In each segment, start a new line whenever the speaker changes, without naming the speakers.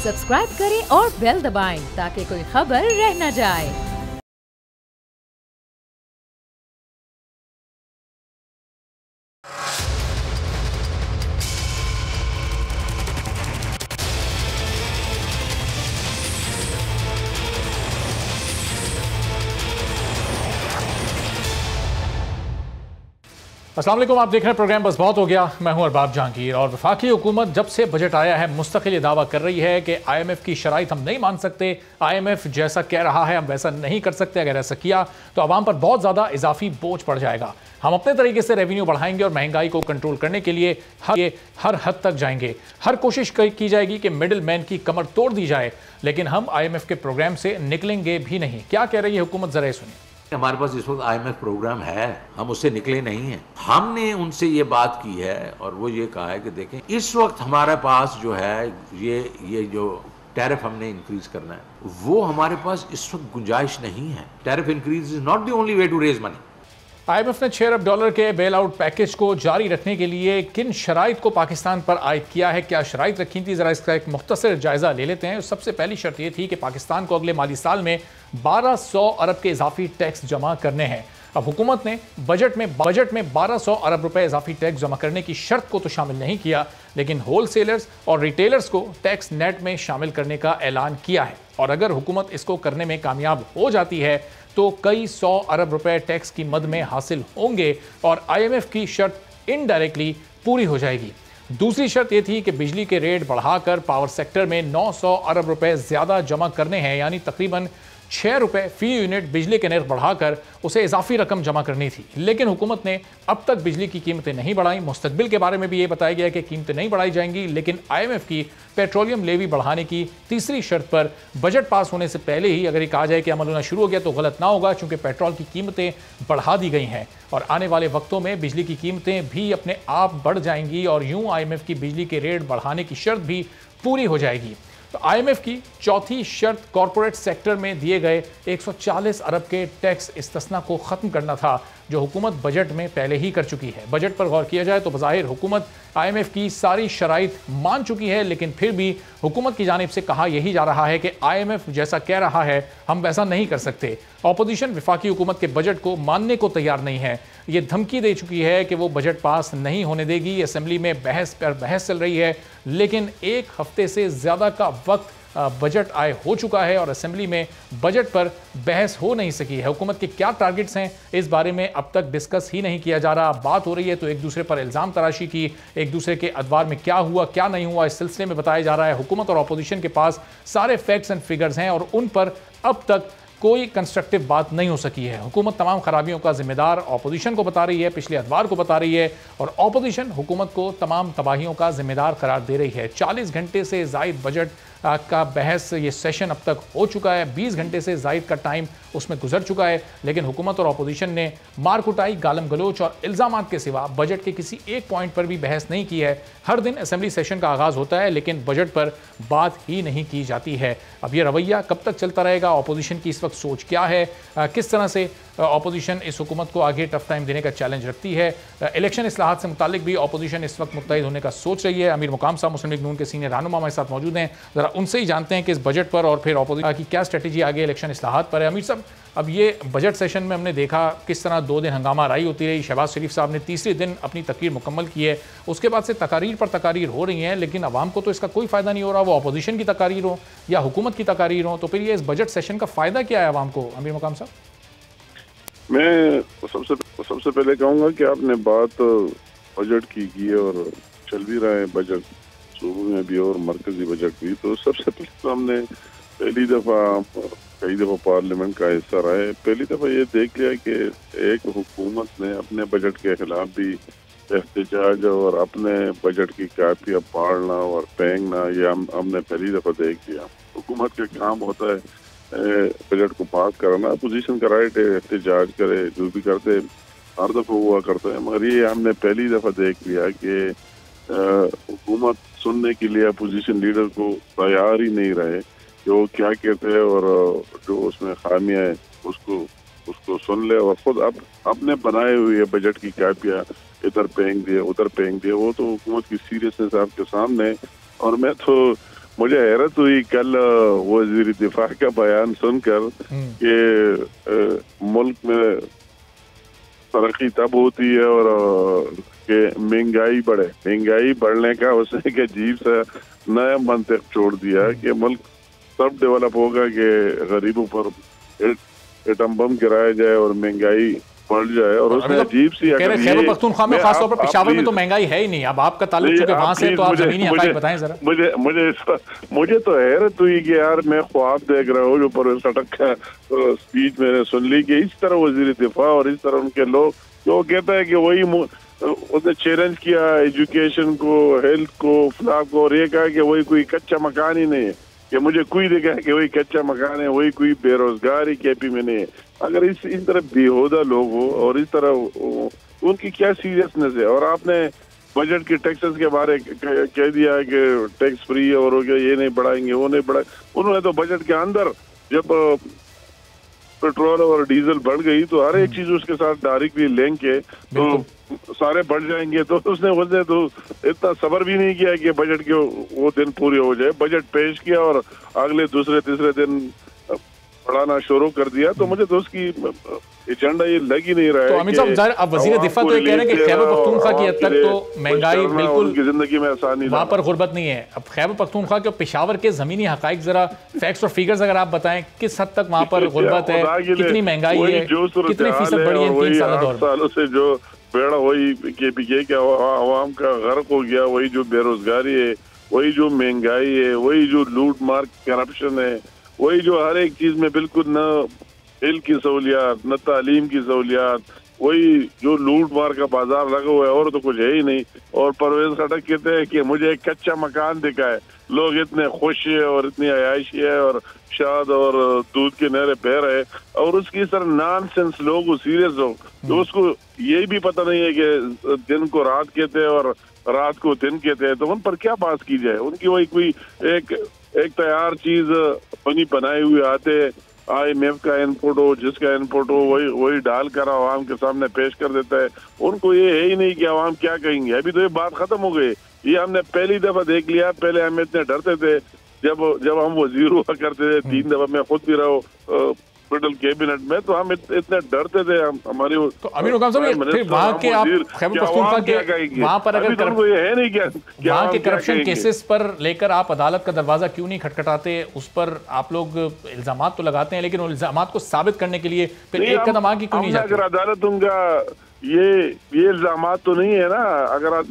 Subscribe करें और bell दबाएं ताकि कोई खबर रह न जाए।
अस्सलाम वालेकुम, आप देख रहे हैं प्रोग्राम बस बहुत हो गया। मैं हूं अरबाब जहांगीर। और वफाकी हुकूमत जब से बजट आया है मुस्तकिल ये दावा कर रही है कि IMF की शराइत हम नहीं मान सकते, IMF जैसा कह रहा है हम वैसा नहीं कर सकते। अगर ऐसा किया तो आवाम पर बहुत ज़्यादा इजाफी बोझ पड़ जाएगा। हम अपने तरीके से रेवेन्यू बढ़ाएंगे और महंगाई को कंट्रोल करने के लिए हर हद तक जाएंगे। हर कोशिश की जाएगी कि मिडिल मैन की कमर तोड़ दी जाए, लेकिन हम IMF के प्रोग्राम से निकलेंगे भी नहीं। क्या कह रही है हुकूमत, जरा सुनिए।
हमारे पास इस वक्त IMF प्रोग्राम है, हम उससे निकले नहीं हैं। हमने उनसे ये बात की है और वो ये कहा है कि देखें इस वक्त हमारे पास जो है ये जो टैरिफ हमने इंक्रीज करना है वो हमारे पास इस वक्त गुंजाइश नहीं है। Tariff increase is not the only way to raise money.
IMF ने $6 अरब के बेल आउट पैकेज को जारी रखने के लिए किन शराइत को पाकिस्तान पर आयद किया है, क्या शराइत रखी थी, जरा इसका एक मुख्तसर जायजा ले लेते हैं। सबसे पहली शर्त यह थी कि पाकिस्तान को अगले माली साल में 1200 अरब के इजाफी टैक्स जमा करने हैं। अब हुकूमत ने बजट में 1200 अरब रुपए इजाफी टैक्स जमा करने की शर्त को तो शामिल नहीं किया, लेकिन होलसेलर्स और रिटेलर्स को टैक्स नेट में शामिल करने का ऐलान किया है। और अगर हुकूमत इसको करने में कामयाब हो जाती है तो कई 100 अरब रुपए टैक्स की मद में हासिल होंगे और IMF की शर्त इनडायरेक्टली पूरी हो जाएगी। दूसरी शर्त यह थी कि बिजली के रेट बढ़ाकर पावर सेक्टर में 900 अरब रुपए ज्यादा जमा करने हैं, यानी तकरीबन 6 रुपए फी यूनिट बिजली के नर्ख बढ़ाकर उसे इजाफी रकम जमा करनी थी। लेकिन हुकूमत ने अब तक बिजली की कीमतें नहीं बढ़ाई। मुस्तकबिल के बारे में भी ये बताया गया कि कीमतें नहीं बढ़ाई जाएंगी, लेकिन IMF की पेट्रोलियम लेवी बढ़ाने की तीसरी शर्त पर बजट पास होने से पहले ही अगर ये कहा जाए कि अमल होना शुरू हो गया तो गलत ना होगा, क्योंकि पेट्रोल की कीमतें बढ़ा दी गई हैं और आने वाले वक्तों में बिजली की कीमतें भी अपने आप बढ़ जाएंगी और यूं IMF की बिजली के रेट बढ़ाने की शर्त भी पूरी हो जाएगी। तो IMF की चौथी शर्त कॉरपोरेट सेक्टर में दिए गए 140 अरब के टैक्स इस्तिस्ना को ख़त्म करना था, जो हुकूमत बजट में पहले ही कर चुकी है। बजट पर गौर किया जाए तो बज़ाहिर हुकूमत IMF की सारी शराइत मान चुकी है, लेकिन फिर भी हुकूमत की जानिब से कहा यही जा रहा है कि IMF जैसा कह रहा है हम वैसा नहीं कर सकते। अपोजिशन वफाकी हुकूमत के बजट को मानने को तैयार नहीं है। ये धमकी दे चुकी है कि वो बजट पास नहीं होने देगी। असेंबली में बहस पर बहस चल रही है, लेकिन एक हफ्ते से ज़्यादा का वक्त बजट आए हो चुका है और असेंबली में बजट पर बहस हो नहीं सकी है। हुकूमत के क्या टारगेट्स हैं इस बारे में अब तक डिस्कस ही नहीं किया जा रहा। बात हो रही है तो एक दूसरे पर इल्ज़ाम तराशी की, एक दूसरे के अदवार में क्या हुआ क्या नहीं हुआ इस सिलसिले में बताया जा रहा है। हुकूमत और अपोजिशन के पास सारे फैक्ट्स एंड फिगर्स हैं और उन पर अब तक कोई कंस्ट्रक्टिव बात नहीं हो सकी है। हुकूमत तमाम खराबियों का जिम्मेदार अपोजिशन को बता रही है, पिछले अदवार को बता रही है और अपोजिशन हुकूमत को तमाम तबाहियों का जिम्मेदार करार दे रही है। 40 घंटे से जायद बजट का बहस ये सेशन अब तक हो चुका है। 20 घंटे से जायद का टाइम उसमें गुजर चुका है, लेकिन हुकूमत और अपोजिशन ने मार कुटाई, गालम गलोच और इल्ज़ामात के सिवा बजट के किसी एक पॉइंट पर भी बहस नहीं की है। हर दिन असेंबली सेशन का आगाज़ होता है, लेकिन बजट पर बात ही नहीं की जाती है। अब ये रवैया कब तक चलता रहेगा, अपोजिशन की इस वक्त सोच क्या है, किस तरह से अपोजिशन इस हुकूमत को आगे टफ टाइम देने का चैलेंज रखती है। इलेक्शन इस्लाहात से मुतालिक भी अपोजिशन इस वक्त मुत्तहिद होने का सोच रही है। अमीर मुकाम साहब मुस्लिम लीग नून के सीनियर रहनुमा हमारे साथ मौजूद हैं, ज़रा उनसे ही जानते हैं कि इस बजट पर और फिर अपोजिशन की क्या स्ट्रेटजी आगे इलेक्शन इस्लाहात पर है। अमीर साहब, अब ये बजट सेशन में हमने देखा किस तरह 2 दिन हंगामा राई होती रही। शहबाज शरीफ साहब ने तीसरे दिन अपनी तकरीर मुकम्मल की है, उसके बाद से तकारीर पर तकारीर हो रही हैं, लेकिन आवाम को तो इसका कोई फ़ायदा नहीं हो रहा, वो अपोजिशन की तकारीर हो या हुकूमत की तकारीर हो। तो फिर ये इस बजट सेशन का फ़ायदा क्या है आवाम को, अमीर मुकाम साहब?
मैं सबसे पहले कहूँगा कि आपने बात बजट की है और चल भी रहा है बजट सूबे में भी और मरकजी बजट भी। तो सबसे पहले तो हमने पहली दफ़ा कई दफ़ा पार्लियामेंट का हिस्सा रहे, पहली दफ़ा ये देख लिया कि एक हुकूमत ने अपने बजट के खिलाफ भी एहतजाज और अपने बजट की कापियाँ पाड़ना और फेंकना, ये हमने पहली दफ़ा देख लिया। हुकूमत का काम होता है बजट को पास कराना, अपोजिशन का राइट है एहतजाज करे, जो भी करते हर दफ़ा हुआ करता है, मगर ये हमने पहली दफ़ा देख लिया कि हुकूमत सुनने के लिए अपोजिशन लीडर को तैयार ही नहीं रहे कि वो क्या कहते हैं और जो उसमें खामियां हैं उसको सुन ले और खुद अपने बनाए हुए बजट की कापियाँ इधर फेंक दिए उधर फेंक दिए। वो तो हुकूमत की सीरियसनेस आपके सामने। और मैं तो मुझे हैरत हुई कल वज़ीर दिफा का बयान सुनकर कि मुल्क में तरक्की तब होती है और कि महंगाई बढ़े। महंगाई बढ़ने का उसने एक अजीब सा नया मंतक छोड़ दिया कि मुल्क तब डेवलप होगा कि गरीबों पर एटम बम गिराया जाए और महंगाई बढ़ जाए। और उसने अजीब सी
खैबर पख्तूनख्वा में खासतौर पर पेशावर में तो महंगाई है ही नहीं। अब आपका ताल्लुक चूंकि वहां से, तो आप जमीनी हक़ाइक़ बताएं जरा।
मुझे तो हैरत हुई कि यार मैं ख्वाब देख रहा हूँ जो परवेज़ खटक का स्पीच मैंने सुन ली कि इस तरह वज़ीर दिफा और इस तरह उनके लोग जो कहता है कि वही उसने चैलेंज किया एजुकेशन को, हेल्थ को, फलाह को, और ये कहा कि वही कोई कच्चा मकान ही नहीं है कि मुझे कोई देखा है कि वही कच्चा मकान है, वही कोई बेरोजगार ही केपी में नहीं है। अगर इस तरह बेहुदा लोग हो और इस तरह उनकी क्या सीरियसनेस है। और आपने बजट के टैक्सेस के बारे कह दिया है कि टैक्स फ्री और ये नहीं बढ़ाएंगे, वो नहीं बढ़ाए। उन्होंने तो बजट के अंदर जब पेट्रोल और डीजल बढ़ गई तो हर एक चीज उसके साथ डायरेक्टली लिंक है, तो सारे बढ़ जाएंगे। तो उसने तो इतना सब्र भी नहीं किया कि बजट के वो दिन पूरे हो जाए। बजट पेश किया और अगले दूसरे तीसरे दिन बढ़ाना शुरू कर दिया। तो मुझे तो उसकी एजेंडा ये लग ही नहीं रहा है।
तो अमित साहब, अब वजीर दिफा तो ये कह रहे हैं कि खैबर पख्तूनख्वा की हद तक तो महंगाई बिल्कुल
जिंदगी में आसानी,
वहाँ पर गुर्बत नहीं है। अब खैबर पख्तूनख्वा के पेशावर के जमीनी हक़ाइक़ जरा फैक्ट्स और फिगर्स अगर आप बताएं, किस हद तक वहाँ पर गुर्बत है, कितनी महंगाई है, कितने फीसद बढ़ी है इन 3
सालों से जो बेड़ा वही केपीके के अवाम का गर्क हो गया, वही जो बेरोजगारी है, वही जो महंगाई है, वही जो लूट मार करप्शन है, वही जो हर एक चीज में बिल्कुल न खेल की सहूलियात, न तालीम की सहूलियात, वही जो लूट मार का बाजार लगा हुआ है और तो कुछ है ही नहीं। और परवेज खटक कहते हैं कि मुझे एक कच्चा मकान दिखा है। लोग इतने खुश है और इतनी अयाशी है और शाद और दूध के नहरे बह रहे, और उसकी सर नॉनसेंस लोग सीरियस हो तो उसको यही भी पता नहीं है कि दिन को रात कहते हैं और रात को दिन कहते हैं। तो उन पर क्या बात की जाए। उनकी वही कोई एक तैयार चीज बनाए हुए आते, IMF का इनपुट हो, जिसका इनपुट हो वही डाल कर आवाम के सामने पेश कर देता है। उनको ये है ही नहीं कि आवाम क्या कहेंगे। अभी तो ये बात खत्म हो गई, ये हमने पहली दफा देख लिया। पहले हम इतने डरते थे जब हम वजीर हुआ करते थे, 3 दफा मैं खुद भी रहा मिडल कैबिनेट में, तो हम इतने डरते थे। हमारी
तो अमीर हुकाम साहब, फिर वहाँ के आप खैबर पख्तूनख्वा के वहाँ पर अगर
है नहीं क्या
वहाँ के करप्शन केसेस पर लेकर आप अदालत का दरवाजा क्यों नहीं खटखटाते? उस पर आप लोग इल्जामात तो लगाते हैं, लेकिन उन इल्जामात को साबित करने के लिए फिर एक कदम आगे क्यों नहीं जाते?
अगर अदालत उनका ये इल्जामात तो नहीं है ना। अगर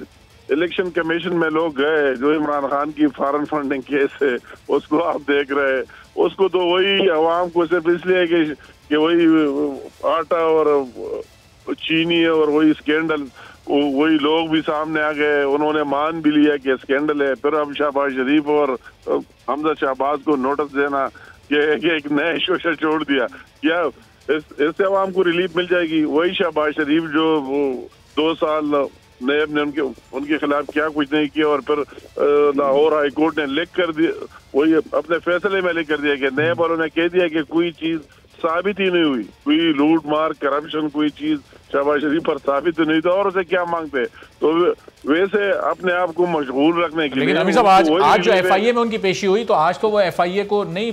इलेक्शन कमीशन में लोग गए, जो इमरान खान की फॉरेन फंडिंग केस है उसको आप देख रहे, उसको तो वही अवाम को सिर्फ इसलिए कि वही आटा और चीनी है और वही स्कैंडल, वही लोग भी सामने आ गए, उन्होंने मान भी लिया कि स्कैंडल है। फिर अब शहबाज शरीफ और हमजा शहबाज को नोटिस देना कि एक नया शोशा छोड़ दिया, क्या इससे अवाम को रिलीफ मिल जाएगी? वही शहबाज शरीफ जो 2 साल नैब ने उनके खिलाफ क्या कुछ नहीं किया, और फिर लाहौर हाई कोर्ट ने लिख कर दिया, वही अपने फैसले में लिख कर दिया कि नैब वालों ने कह दिया कि कोई चीज साबित ही नहीं हुई, कोई लूट मार करप्शन कोई चीज शहबाज शरीफ पर साबित नहीं था, और उसे क्या मांगते। तो वैसे अपने आप को मशगूल रखने के लिए।
लेकिन अमीर साहब, आज जो FIA में उनकी पेशी हुई, तो आज तो वो FIA को नहीं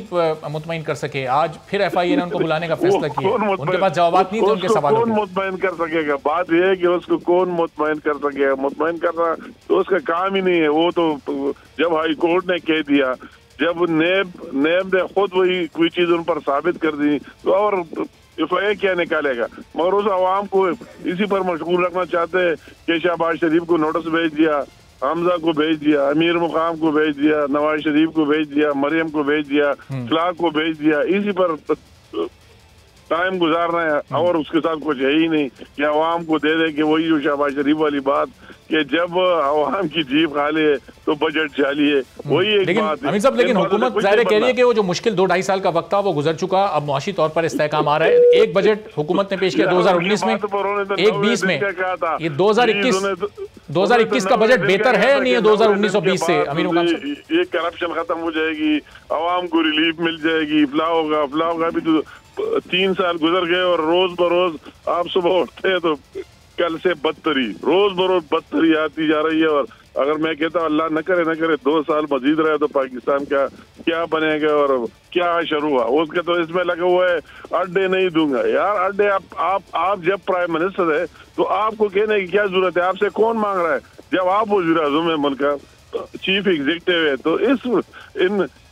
मुतमईन कर सके। आज फिर FIA ने उनको बुलाने का फैसला किया, उनके पास जवाब नहीं थे उनके सवालों के।
कौन मुतमईन कर सकेगा? बात यह है कि उसको कौन मुतमईन कर सकेगा? मुतमईन करना तो उसका काम ही नहीं है। वो तो जब हाई कोर्ट ने कह दिया, जब नेब ने खुद वही कोई चीज उन पर साबित कर दी, तो और FIA क्या निकालेगा? मगर उस आवाम को इसी पर मशगूल रखना चाहते हैं कि शहबाज शरीफ को नोटिस भेज दिया, हमजा को भेज दिया, अमीर मुकाम को भेज दिया, नवाज शरीफ को भेज दिया, मरियम को भेज दिया, फ्लाक को भेज दिया। इसी पर टाइम गुजारना है, और उसके साथ कुछ है ही नहीं कि आवाम को दे दे कि वही जो शहबाज शरीफ वाली बात कि जब आवाम की जीप खाली है तो बजट जाली है, वही एक बात है।
अमीर साहब, लेकिन हुकूमत ज़ाहिर कह रही है कि वो जो मुश्किल 2-2.5 साल का वक्त था वो गुजर चुका, अब मुआशी तौर पर इस्तेहकाम आ रहा है। एक बजट हुकूमत ने पेश किया 2019 में, एक 20 में, ये 2021 का बजट बेहतर है या नहीं है 2019 और 20 से? अमीर हुकाम साहब,
ये करप्शन खत्म हो जाएगी, आवाम को रिलीफ मिल जाएगी, फला होगा। अभी तो 3 साल गुजर गए और रोज बरोज आप सुबह उठते हैं तो कल से बदतरी, रोज बरोज बदतरी आती जा रही है, और अगर मैं कहता हूँ अल्लाह न करे 2 साल मजीद रहे तो पाकिस्तान का क्या बनेगा और क्या शुरू हुआ, उसके तो इसमें लगा हुआ है अड्डे नहीं दूंगा। यार अड्डे आप जब प्राइम मिनिस्टर है तो आपको कहने की क्या जरूरत है? आपसे कौन मांग रहा है? जब आप वज़ीर आज़म है मुल्क का, चीफ एग्जीक्यूटिव है, तो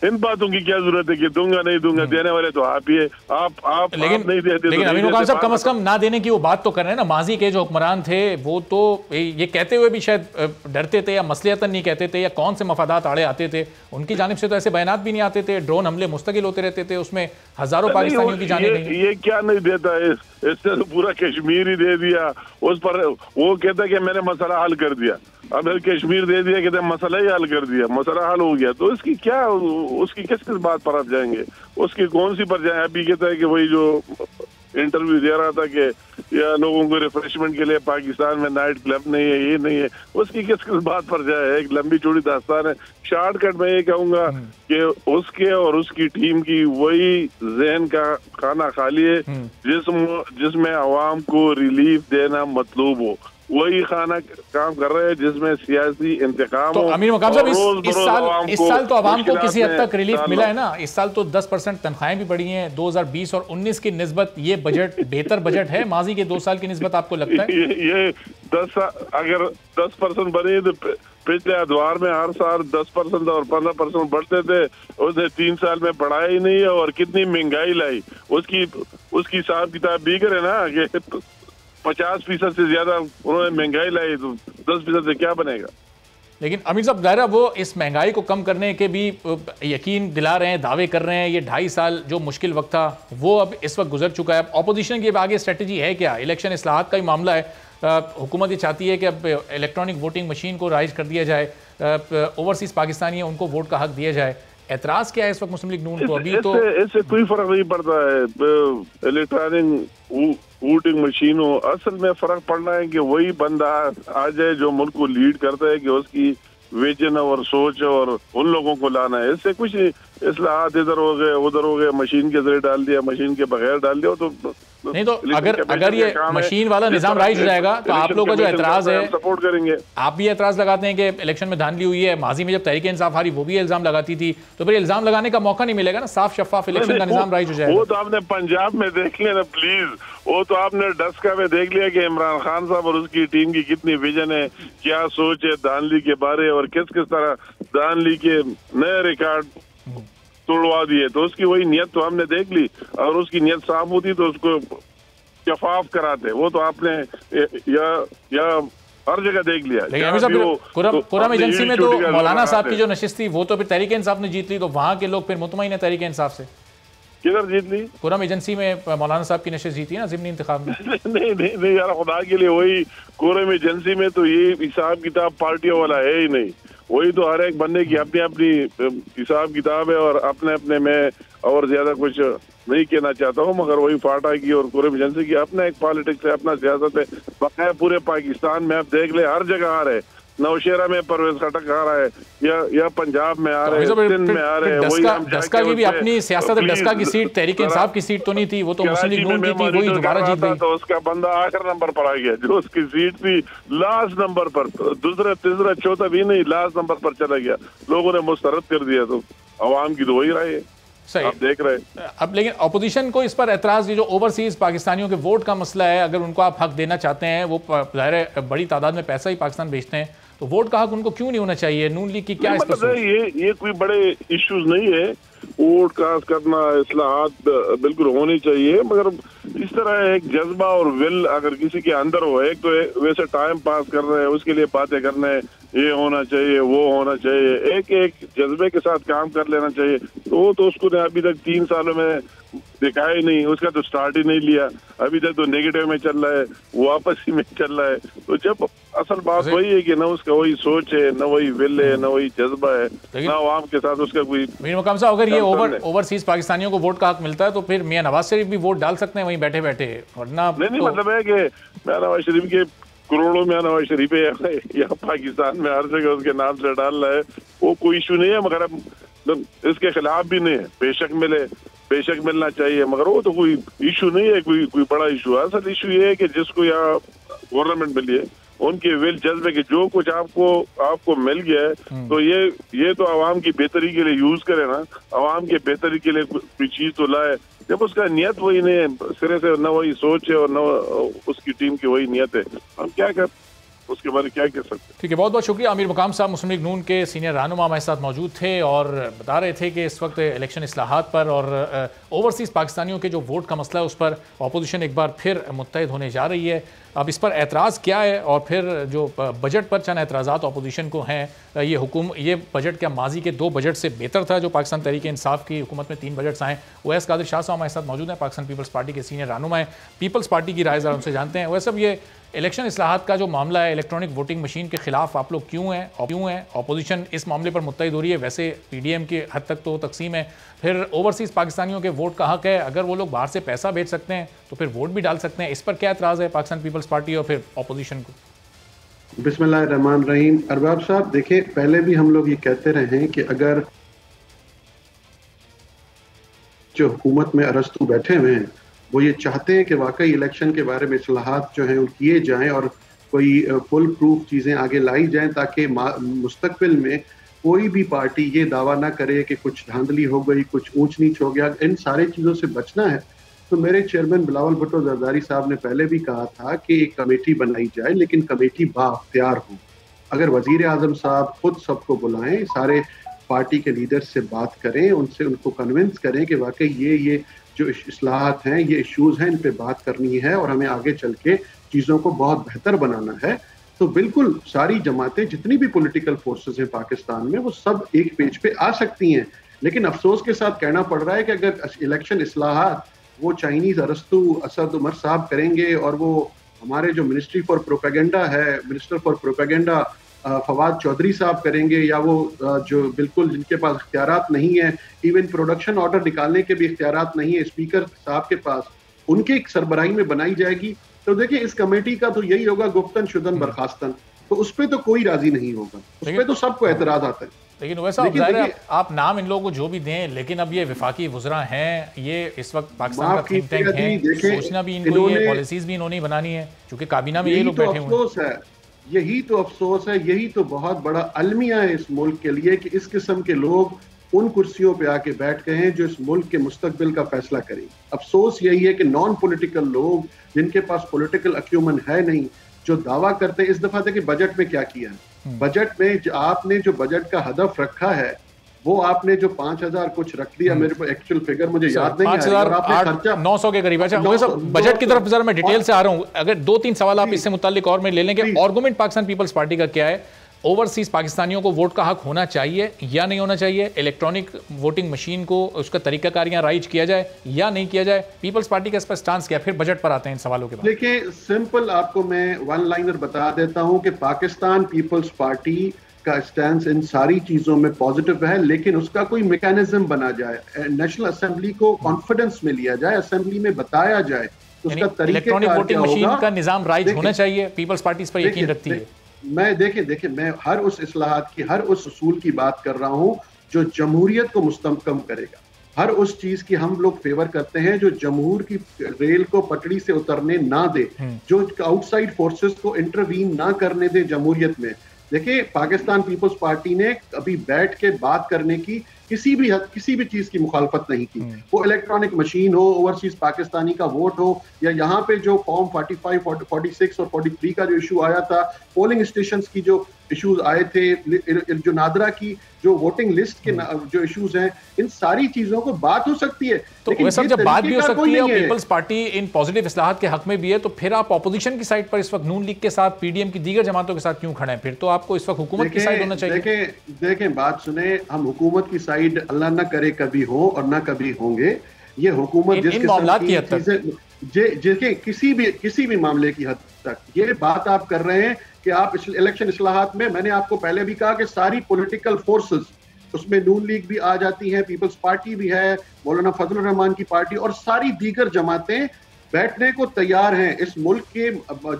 इन बातों की क्या जरूरत है कि दूंगा नहीं दूंगा? देने वाले तो आप ही है। आप नहीं देते।
लेकिन अमीन मुकाम साहब कम से कम ना देने की वो बात तो कर रहे हैं ना। माजी के जो हुक्मरान थे वो तो ये कहते हुए भी शायद डरते थे या मसलियतन नहीं कहते थे, या कौन से मफादात आड़े आते थे उनकी जानिब से तो ऐसे बयानात भी नहीं आते थे। ड्रोन हमले मुस्तकिल होते रहते थे, उसमें हजारों पाकिस्तानियों की जानें गई।
ये क्या नहीं देता है? इसने तो पूरा कश्मीर ही दे दिया। उस पर वो कहता है कि मैंने मसला हल कर दिया। अब कश्मीर दे दिया, कहते मसला ही हल कर दिया, मसला हल हो गया। तो इसकी क्या, उसकी किस बात पर आप जाएंगे? उसकी कौन सी पर जाए? अभी कहता है कि वही जो इंटरव्यू दे रहा था कि या लोगों को रिफ्रेशमेंट के लिए पाकिस्तान में नाइट क्लब नहीं है, ये नहीं है, उसकी किस बात पर जाए? एक लंबी चौड़ी दास्तान है। शॉर्टकट में ये कहूंगा कि उसके और उसकी टीम की वही जहन का खाना खाली है जिसमें अवाम को रिलीफ देना मतलूब हो। वही खाना काम कर रहे हैं जिसमें सियासी इंतकाम।
तो अमीर मुकाम साहब इस साल तो आवाम को किसी हद तक रिलीफ मिला है ना। इस साल तो 10% तनख्वाहें भी बढ़ी हैं। 2020 और 19 की निस्बत ये बजट बेहतर बजट है माजी के 2 साल की निस्बत, आपको लगता है?
ये 10 10% बढ़े तो पिछले अदवार में हर साल 10% और 15% बढ़ते थे। उसने 3 साल में बढ़ाया ही नहीं है। और कितनी महंगाई लाई, उसकी हिसाब किताब भी करे ना कि 50% से ज्यादा उन्होंने महंगाई लाई, तो 10% से क्या बनेगा?
लेकिन अमीर साहब दायरा वो इस महंगाई को कम करने के भी यकीन दिला रहे हैं, दावे कर रहे हैं। ये 2.5 साल जो मुश्किल वक्त था वो अब इस वक्त गुजर चुका है। ऑपोजिशन की आगे स्ट्रेटजी है क्या? इलेक्शन इस्लाहात का ही मामला है। हुकूमत ये चाहती है कि अब इलेक्ट्रॉनिक वोटिंग मशीन को राइज कर दिया जाए, ओवरसीज पाकिस्तानी है उनको वोट का हक दिया जाए। एतराज क्या है इस वक्त मुस्लिम लीग नून को? अभी तो
इससे कोई फर्क नहीं पड़ता है इलेक्ट्रॉनिक वोटिंग मशीनों। असल में फर्क पड़ना है कि वही बंदा आ जाए जो मुल्क को लीड करता है, कि उसकी विजन और सोच और उन लोगों को लाना है। इससे कुछ इस्लाहात इधर हो गए उधर हो गए, मशीन के जरिए डाल दिया, मशीन के बगैर डाल दिया तो
नहीं। तो अगर ये मशीन वाला निजाम राइज हो जाएगा तो आप लोगों का जो एतराज है
सपोर्ट करेंगे।
आप भी एतराज लगाते हैं कि इलेक्शन में धांधली हुई है। माजी में जब तहरीक इंसाफ हारी वो भी इल्जाम लगाती थी, तो फिर इल्जाम लगाने का मौका नहीं मिलेगा ना। साफ शफाफ इलेक्शन का निजाम राइज हो जाएगा।
वो तो आपने पंजाब में देख लिया ना प्लीज। वो तो आपने डस्का में देख लिया कि इमरान खान साहब और उसकी टीम की कितनी विजन है, क्या सोच है धांधली के बारे, और किस तरह धांधली के नए रिकॉर्ड तोड़वा दिए। तो उसकी वही नियत तो हमने देख ली, और उसकी नियत साफ होती तो उसको शफाफ कराते। वो तो आपने या हर जगह देख लिया।
कुराम एजेंसी में तो मौलाना साहब की जो नशिस्त थी वो तो फिर तहरीक इंसाफ ने जीत ली, तो वहां के लोग फिर मुतमईन है तहरीक इंसाफ से।
किधर जीत ली?
कुराम एजेंसी में मौलाना साहब की नशिस्त जीती है ना ज़िमनी इंतखाब में।
नहीं यार, खुदा के लिए वही कुराम एजेंसी में तो ये हिसाब किताब पार्टियों वाला है ही नहीं। वही तो हर एक बंदे की अपनी अपनी हिसाब किताब है, और अपने अपने में और ज्यादा कुछ नहीं कहना चाहता हूँ, मगर वही फाटा की और कुराम एजेंसी की अपना एक पॉलिटिक्स है, अपना सियासत है। बकाया पूरे पाकिस्तान में आप देख ले, हर जगह आ रहे। नौशेरा में परवेज खटक आ रहा है, या पंजाब में आ रहे हैं, सिंध में आ रहे हैं।
डस्का की भी अपनी सियासत है। डस्का की सीट तहरीक इंसाफ की सीट तो नहीं थी, वो तो मुस्लिम लीग नून की थी, वही दोबारा जीत गई।
तो उसका बंदा आखिर नंबर पर आ गया, जो उसकी सीट थी लास्ट नंबर पर, दूसरा तीसरा चौथा भी नहीं, लास्ट नंबर पर चला गया। लोगों ने मुस्तरद कर दिया। तो अवाम की तो वही राय है, आप देख रहे हैं।
अब लेकिन अपोजिशन को इस पर एतराज, जो ओवरसीज पाकिस्तानियों के वोट का मसला है, अगर उनको आप हक देना चाहते हैं, वो ज़ाहिर है बड़ी तादाद में पैसा ही पाकिस्तान भेजते हैं, तो वोट का हक उनको क्यों नहीं होना चाहिए? नून लीग की क्या इस पर?
ये कोई बड़े इश्यूज नहीं है। वोट कास्ट करना, इस्लाहात बिल्कुल होनी चाहिए, मगर इस तरह एक जज्बा और विल अगर किसी के अंदर हो, एक तो वैसे टाइम पास कर रहे हैं, उसके लिए बातें करने, ये होना चाहिए वो होना चाहिए, एक जज्बे के साथ काम कर लेना चाहिए। तो उसको अभी तक 3 सालों में दिखाया ही नहीं, उसका तो स्टार्ट ही नहीं लिया। अभी तक तो नेगेटिव में चल रहा है, वापस ही में चल रहा है। तो जब असल बात वही है कि न उसका वही सोच है, न वही विल है, न वही जज्बा है, न आवाम के साथ उसका कोई।
मीर मुकाम साहब, अगर ये ओवरसीज पाकिस्तानियों को वोट का हक मिलता है तो फिर मियां नवाज शरीफ भी वोट डाल सकते हैं वहीं बैठे बैठे, वरना
नहीं मतलब है कि मियां नवाज शरीफ के करोड़ों मियां नवाज शरीफ है यहाँ पाकिस्तान में, हर जगह उसके नाम से डाल रहा है, वो कोई इशू नहीं है। मगर अब इसके खिलाफ भी नहीं है, बेशक मिलना चाहिए, मगर वो तो कोई इशू नहीं है, कोई बड़ा इशू है। असल इशू ये है कि जिसको यहाँ गवर्नमेंट मिली है उनके विल जज्बे के जो कुछ आपको मिल गया है, तो ये तो आवाम की बेहतरी के लिए यूज करे ना, आवाम के बेहतरी के लिए कोई चीज तो लाए। जब उसका नियत वही नहीं है, सिरे से न वही सोच है और न उसकी टीम की वही नियत है, हम क्या कर उसके बारे में क्या कह सकते हैं।
ठीक है, बहुत बहुत शुक्रिया। आमिर मकाम साहब मुस्लिम लीग नून के सीनियर रहनुमा हमारे साथ मौजूद थे और बता रहे थे कि इस वक्त इलेक्शन इस्लाहात पर और ओवरसीज़ पाकिस्तानियों के जो वोट का मसला है उस पर अपोजिशन एक बार फिर मुत्तहिद होने जा रही है। अब इस पर एतराज़ क्या है और फिर जो बजट पर चंद एतराज़ात अपोजिशन को हैं, ये बजट क्या माजी के 2 बजट से बेहतर था जो पाकिस्तान तहरीक इंसाफ की हुकूमत में 3 बजट्स आए। ओवैस कादिर शाह साहब हमारे साथ मौजूद हैं, पाकिस्तान पीपल्स पार्टी के सीनियर रहनुमा हैं, पीपल्स पार्टी की राय उनसे जानते हैं। वैसे ये इलेक्शन इस्लाहात का जो मामला है, इलेक्ट्रॉनिक वोटिंग मशीन के खिलाफ आप लोग क्यों हैं अपोजिशन इस मामले पर मुत्तहिद हो रही है? वैसे PDM की हद तक तो तकसीम है, फिर ओवरसीज़ पाकिस्तानियों के वोट का हक है, अगर वो लोग बाहर से पैसा भेज सकते हैं तो फिर वोट भी डाल सकते हैं। इस पर क्या एतराज़ है पाकिस्तान पीपल्स पार्टी और फिर अपोजिशन को?
बिस्मिल्लाहिर्रहमानिर्रहीम। अरबाब साहब देखिए, पहले भी हम लोग ये कहते रहे हैं कि अगर जो हुकूमत में अरस्तु बैठे हुए हैं वो ये चाहते हैं कि वाकई इलेक्शन के बारे में इस्लाहात जो हैं वो किए जाएं और कोई फुल प्रूफ चीज़ें आगे लाई जाएं ताकि मुस्तकबिल में कोई भी पार्टी ये दावा ना करे कि कुछ धांधली हो गई, कुछ ऊंच नीच हो गया, इन सारी चीज़ों से बचना है। तो मेरे चेयरमैन बिलावल भुट्टो जरदारी साहब ने पहले भी कहा था कि एक कमेटी बनाई जाए, लेकिन कमेटी बाख्तियार हो। अगर वजीर आजम साहब खुद सबको बुलाएं, सारे पार्टी के लीडर से बात करें, उनको कन्विंस करें कि वाकई ये जो इस्लाहात हैं, ये इश्यूज हैं, इन पे बात करनी है और हमें आगे चल के चीज़ों को बहुत बेहतर बनाना है, तो बिल्कुल सारी जमातें, जितनी भी पॉलिटिकल फोर्सेस हैं पाकिस्तान में, वो सब एक पेज पे आ सकती हैं। लेकिन अफसोस के साथ कहना पड़ रहा है कि अगर इलेक्शन इस्लाहात वो चाइनीज अरस्तु असद उमर साहब करेंगे और वो हमारे जो मिनिस्ट्री फॉर प्रोपेगेंडा है, minister for propaganda Fawad Chaudhry साहब करेंगे, या वो जो बिल्कुल जिनके पास इख्तियारात नहीं है, इवन प्रोडक्शन ऑर्डर निकालने के भी इख्तियारात नहीं है स्पीकर साहब के पास, उनके एक सरबराही में बनाई जाएगी, तो देखिए इस कमेटी का तो यही होगा गुफ्तन शुदन बर्खास्तन, तो उस पर तो कोई राजी नहीं होगा, उस पर तो सबको एतराज आता है।
लेकिन वैसा आप नाम इन लोगों को जो भी दें, लेकिन अब ये विफाकी वुज़रा हैं, ये इस वक्त पाकिस्तान का थिंक टैंक है, सोचना भी इनको ही है, पॉलिसीज भी इन्होंने बनानी है, क्योंकि काबीना में ये लोग बैठे हुए हैं।
यही तो अफसोस है, यही तो बहुत बड़ा अलमिया है इस मुल्क के लिए कि इस किस्म के लोग उन कुर्सियों पे आके बैठ गए हैं जो इस मुल्क के मुस्तकबिल का फैसला करें। अफसोस यही है कि नॉन पॉलिटिकल लोग, जिनके पास पॉलिटिकल अक्यूमन है नहीं, जो दावा करते हैं। इस दफा देखिए बजट में क्या किया है, बजट में आपने जो बजट का हदफ रखा है वो आपने जो 5,000 कुछ रख दिया, मेरे को एक्चुअल फिगर मुझे याद नहीं है,
5,900 के करीब। अच्छा बजट की तरफ जरा मैं डिटेल से आ रहा हूं, अगर 2-3 सवाल आप इससे मुताल्लिक और में ले लेंगे। आर्गुमेंट पाकिस्तान पीपल्स पार्टी का क्या है, ओवरसीज पाकिस्तानियों को वोट का हक होना चाहिए या नहीं होना चाहिए, इलेक्ट्रॉनिक वोटिंग मशीन को उसका तरीकाकार यहाँ राइज किया जाए या नहीं किया जाए, पीपल्स पार्टी का इस पर स्टांस क्या? फिर बजट पर आते हैं इन सवालों के बाद।
देखिए सिंपल आपको मैं वन लाइनर बता देता हूं कि पाकिस्तान पीपल्स पार्टी का स्टैंड इन सारी चीजों में पॉजिटिव है, लेकिन उसका कोई मैकेनिज्म बना जाए, नेशनल असेंबली को कॉन्फिडेंस में लिया जाए, असेंबली में बताया जाए उसका तरीका,
इलेक्ट्रॉनिक वोटिंग मशीन का निजाम राइज होना चाहिए। पीपल्स पार्टी इस पर यकीन रखती है।
मैं देखिए मैं हर उस इस्लाहात की, हर उस उसूल की बात कर रहा हूं जो जमहूरियत को मुस्तहकम करेगा। हर उस चीज की हम लोग फेवर करते हैं जो जमहूर की रेल को पटड़ी से उतरने ना दे, जो आउटसाइड फोर्सेस को इंटरवीन ना करने दे जमहूरियत में। देखिए पाकिस्तान पीपल्स पार्टी ने अभी बैठ के बात करने की किसी भी चीज की मुखालफत नहीं की, वो इलेक्ट्रॉनिक मशीन हो, ओवरसीज पाकिस्तानी का वोट हो, या यहाँ पे जो फॉर्म 45, 46 और 43 का जो इशू आया था, पोलिंग स्टेशंस की जो इश्यूज आए थे, जो नादरा की जो वोटिंग लिस्ट के जो इश्यूज हैं, इन सारी चीजों को बात हो सकती है।
तो वैसे जब बात भी हो सकती है और पीपल्स पार्टी इन पॉजिटिव इस्लाहात के हक में भी है, तो फिर आप अपोजिशन की साइड पर इस वक्त नून लीग के साथ, PDM की दीगर जमातों के साथ क्यों खड़े हैं? फिर तो आपको इस वक्त हुकूमत की साइड होना चाहिए।
देखें बात सुने, हम हुकूमत की साइड अल्लाह ना करे कभी हो और ना कभी होंगे। ये हुकूमत जिस किसी भी मामले की हद तक ये बात आप कर रहे हैं कि आप इलेक्शन इस्लाहात में, मैंने आपको पहले भी कहा कि सारी पॉलिटिकल फोर्सेस, उसमें नून लीग भी आ जाती है, पीपल्स पार्टी भी है, मौलाना फजलुर रहमान की पार्टी और सारी दीगर जमातें बैठने को तैयार हैं। इस मुल्क के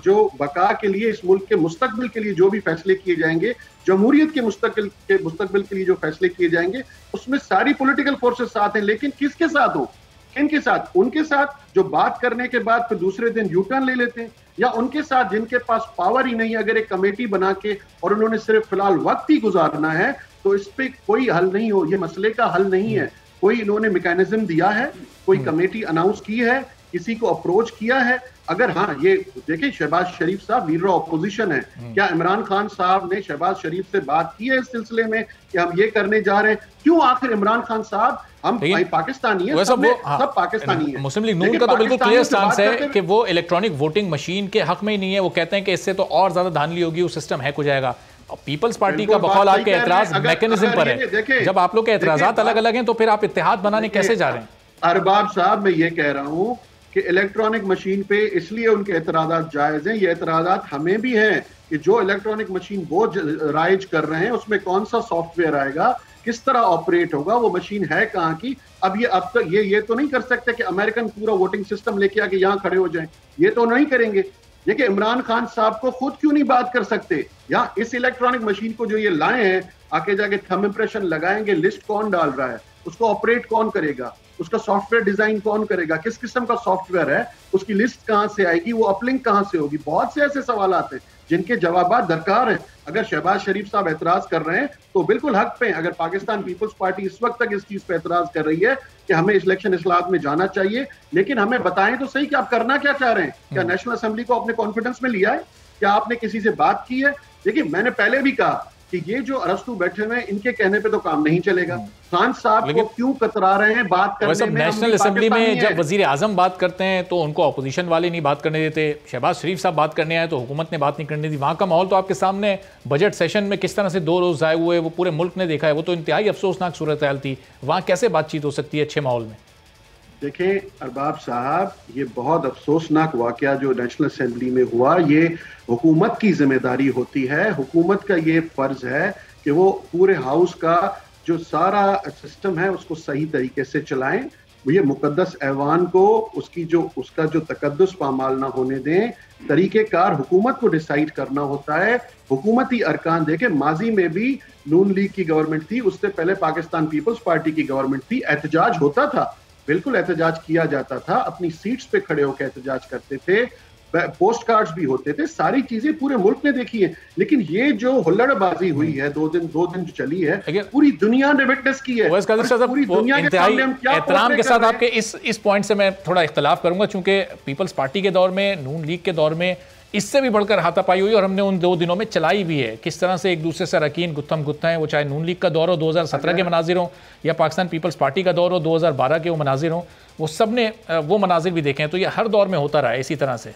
जो बका के लिए, इस मुल्क के मुस्तकबिल के लिए जो भी फैसले किए जाएंगे, जमहूरियत के मुस्तकबिल के लिए जो फैसले किए जाएंगे, उसमें सारी पॉलिटिकल फोर्सेस साथ हैं। लेकिन किसके साथ हो, किन के साथ? उनके साथ जो बात करने के बाद फिर दूसरे दिन यू टर्न ले लेते हैं। या उनके साथ जिनके पास पावर ही नहीं, अगर एक कमेटी बना के और उन्होंने सिर्फ फिलहाल वक्त ही गुजारना है, तो इस पे कोई हल नहीं हो, ये मसले का हल नहीं है। कोई इन्होंने मैकेनिज्म दिया है, कोई कमेटी अनाउंस की है, किसी को अप्रोच किया है? अगर हाँ, ये देखिए शहबाज शरीफ साहब लीडर ऑपोजिशन है, क्या इमरान खान साहब ने शहबाज शरीफ से बात की है इस सिलसिले में कि हम ये करने जा रहे हैं? क्यों आखिर इमरान खान साहब, हम पाकिस्तानी है, सब पाकिस्तानी है।
मुस्लिम लीग नून का तो बिल्कुल क्लियर स्टांस है कि वो इलेक्ट्रॉनिक वोटिंग मशीन के हक में ही नहीं है। वो कहते हैं कि इससे तो और ज्यादा धांधली होगी, वो सिस्टम हैक हो जाएगा। पीपल्स पार्टी का बकौल आपके एतराज मैकेनिज्म पर है। जब आप लोग के एतराजात अलग अलग हैं तो फिर आप इत्तेहाद बनाने कैसे जा रहे हैं?
अरबाब साहब, मैं ये कह रहा हूँ कि इलेक्ट्रॉनिक मशीन पे इसलिए उनके एतराजात जायज हैं। ये एतराजात हमें भी हैं कि जो इलेक्ट्रॉनिक मशीन वो राइज कर रहे हैं उसमें कौन सा सॉफ्टवेयर आएगा, किस तरह ऑपरेट होगा, वो मशीन है कहाँ की। अब तक ये तो नहीं कर सकते कि अमेरिकन पूरा वोटिंग सिस्टम लेके आके यहाँ खड़े हो जाएं, ये तो नहीं करेंगे। देखिए इमरान खान साहब को खुद क्यों नहीं बात कर सकते, या इस इलेक्ट्रॉनिक मशीन को जो ये लाए हैं, आके जाके थंब इंप्रेशन लगाएंगे, लिस्ट कौन डाल रहा है, उसको ऑपरेट कौन करेगा, उसका सॉफ्टवेयर डिजाइन कौन करेगा, किस किस्म का सॉफ्टवेयर है, उसकी लिस्ट कहां से आएगी, वो अपलिंक कहां से होगी। बहुत से ऐसे सवाल आते हैं जिनके जवाब दरकार है। अगर शहबाज शरीफ साहब एतराज कर रहे हैं तो बिल्कुल हक पे। अगर पाकिस्तान पीपल्स पार्टी इस वक्त तक इस चीज पे एतराज कर रही है कि हमें इलेक्शन इस्लाहत में जाना चाहिए, लेकिन हमें बताएं तो सही कि आप करना क्या चाह रहे हैं। क्या नेशनल असेंबली को अपने कॉन्फिडेंस में लिया है? क्या आपने किसी से बात की है? देखिए मैंने पहले भी कहा कि ये जो अरस्तु बैठे हुए हैं, इनके कहने पे तो काम नहीं चलेगा। खान साहब को क्यों कतरा रहे हैं बात करने में?
नेशनल असेंबली में जब वजीर आजम बात करते हैं तो उनको अपोजिशन वाले नहीं बात करने देते। शहबाज शरीफ साहब बात करने आए तो हुकूमत ने बात नहीं करने दी। वहाँ का माहौल तो आपके सामने, बजट सेशन में किस तरह से 2 रोज आए हुए वो पूरे मुल्क ने देखा है। वो तो इंतहाई अफसोसनाक सूरत हाल थी। वहाँ कैसे बातचीत हो सकती है अच्छे माहौल में?
देखें अरबाब साहब, ये बहुत अफसोसनाक वाकया जो नेशनल असेंबली में हुआ, ये हुकूमत की जिम्मेदारी होती है। हुकूमत का ये फर्ज है कि वो पूरे हाउस का जो सारा सिस्टम है उसको सही तरीके से चलाएं। ये मुकद्दस ऐवान को उसका जो तकद्दुस पामाल ना होने दें। तरीकेकार हुकूमत को डिसाइड करना होता है। हुकूमती अरकान देखें, माजी में भी नून लीग की गवर्नमेंट थी, उससे पहले पाकिस्तान पीपल्स पार्टी की गवर्नमेंट थी। एहतजाज होता था, बिल्कुल एहतजाज किया जाता था, अपनी सीट्स पे खड़े होकर एहतजाज करते थे, पोस्ट कार्ड्स भी होते थे, सारी चीजें पूरे मुल्क ने देखी है। लेकिन ये जो हुल्लड़बाजी हुई है, दो दिन जो चली है, पूरी दुनिया ने विटनेस की है।
पूरी दुनिया के सामने हम क्या एहतराम के साथ आपके इस पॉइंट से मैं थोड़ा इख्तलाफ करूंगा, क्योंकि पीपल्स पार्टी के दौर में, नून लीग के दौर में इससे भी बढ़कर हाथापाई हुई और हमने उन 2 दिनों में चलाई भी है। किस तरह से एक दूसरे से अरकान गुत्थम गुत्था है, वो चाहे नून लीग का दौर हो 2017 के मनाजिर हो या पाकिस्तान पीपल्स पार्टी का दौर हो 2012 के वो मनाजिर हो, वो सब ने वो मनाजिर भी देखे हैं। तो ये हर दौर में होता रहा है इसी तरह से।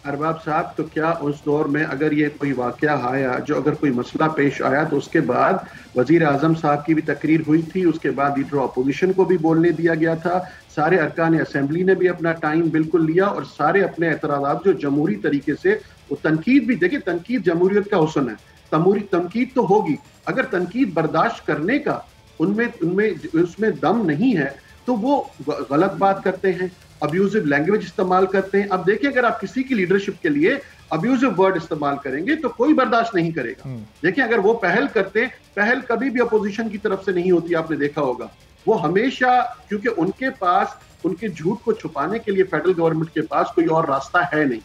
अरबाब साहब, तो क्या उस दौर में अगर ये कोई वाकया आया, जो अगर कोई मसला पेश आया, तो उसके बाद वजीर आजम साहब की भी तकरीर हुई थी, उसके बाद लीडर अपोजिशन को भी बोलने दिया गया था, सारे अरकान असेंबली ने भी अपना टाइम बिल्कुल लिया और सारे अपने एतराज़ात जो जमहूरी तरीके से, वो तनकीद भी, देखिए तनकीद जमहूरियत का हुस्न है। तनकीद तो होगी, अगर तनकीद बर्दाश्त करने का उसमें दम नहीं है तो वो गलत बात करते हैं, अब्यूजिव लैंग्वेज इस्तेमाल करते हैं। अब देखिए, अगर आप किसी की लीडरशिप के लिए अब्यूजिव वर्ड इस्तेमाल करेंगे तो कोई बर्दाश्त नहीं करेगा। देखिए, अगर वो पहल करते, पहल कभी भी अपोजिशन की तरफ से नहीं होती, आपने देखा होगा। वो हमेशा, क्योंकि उनके पास उनके झूठ को छुपाने के लिए फेडरल गवर्नमेंट के पास कोई और रास्ता है नहीं,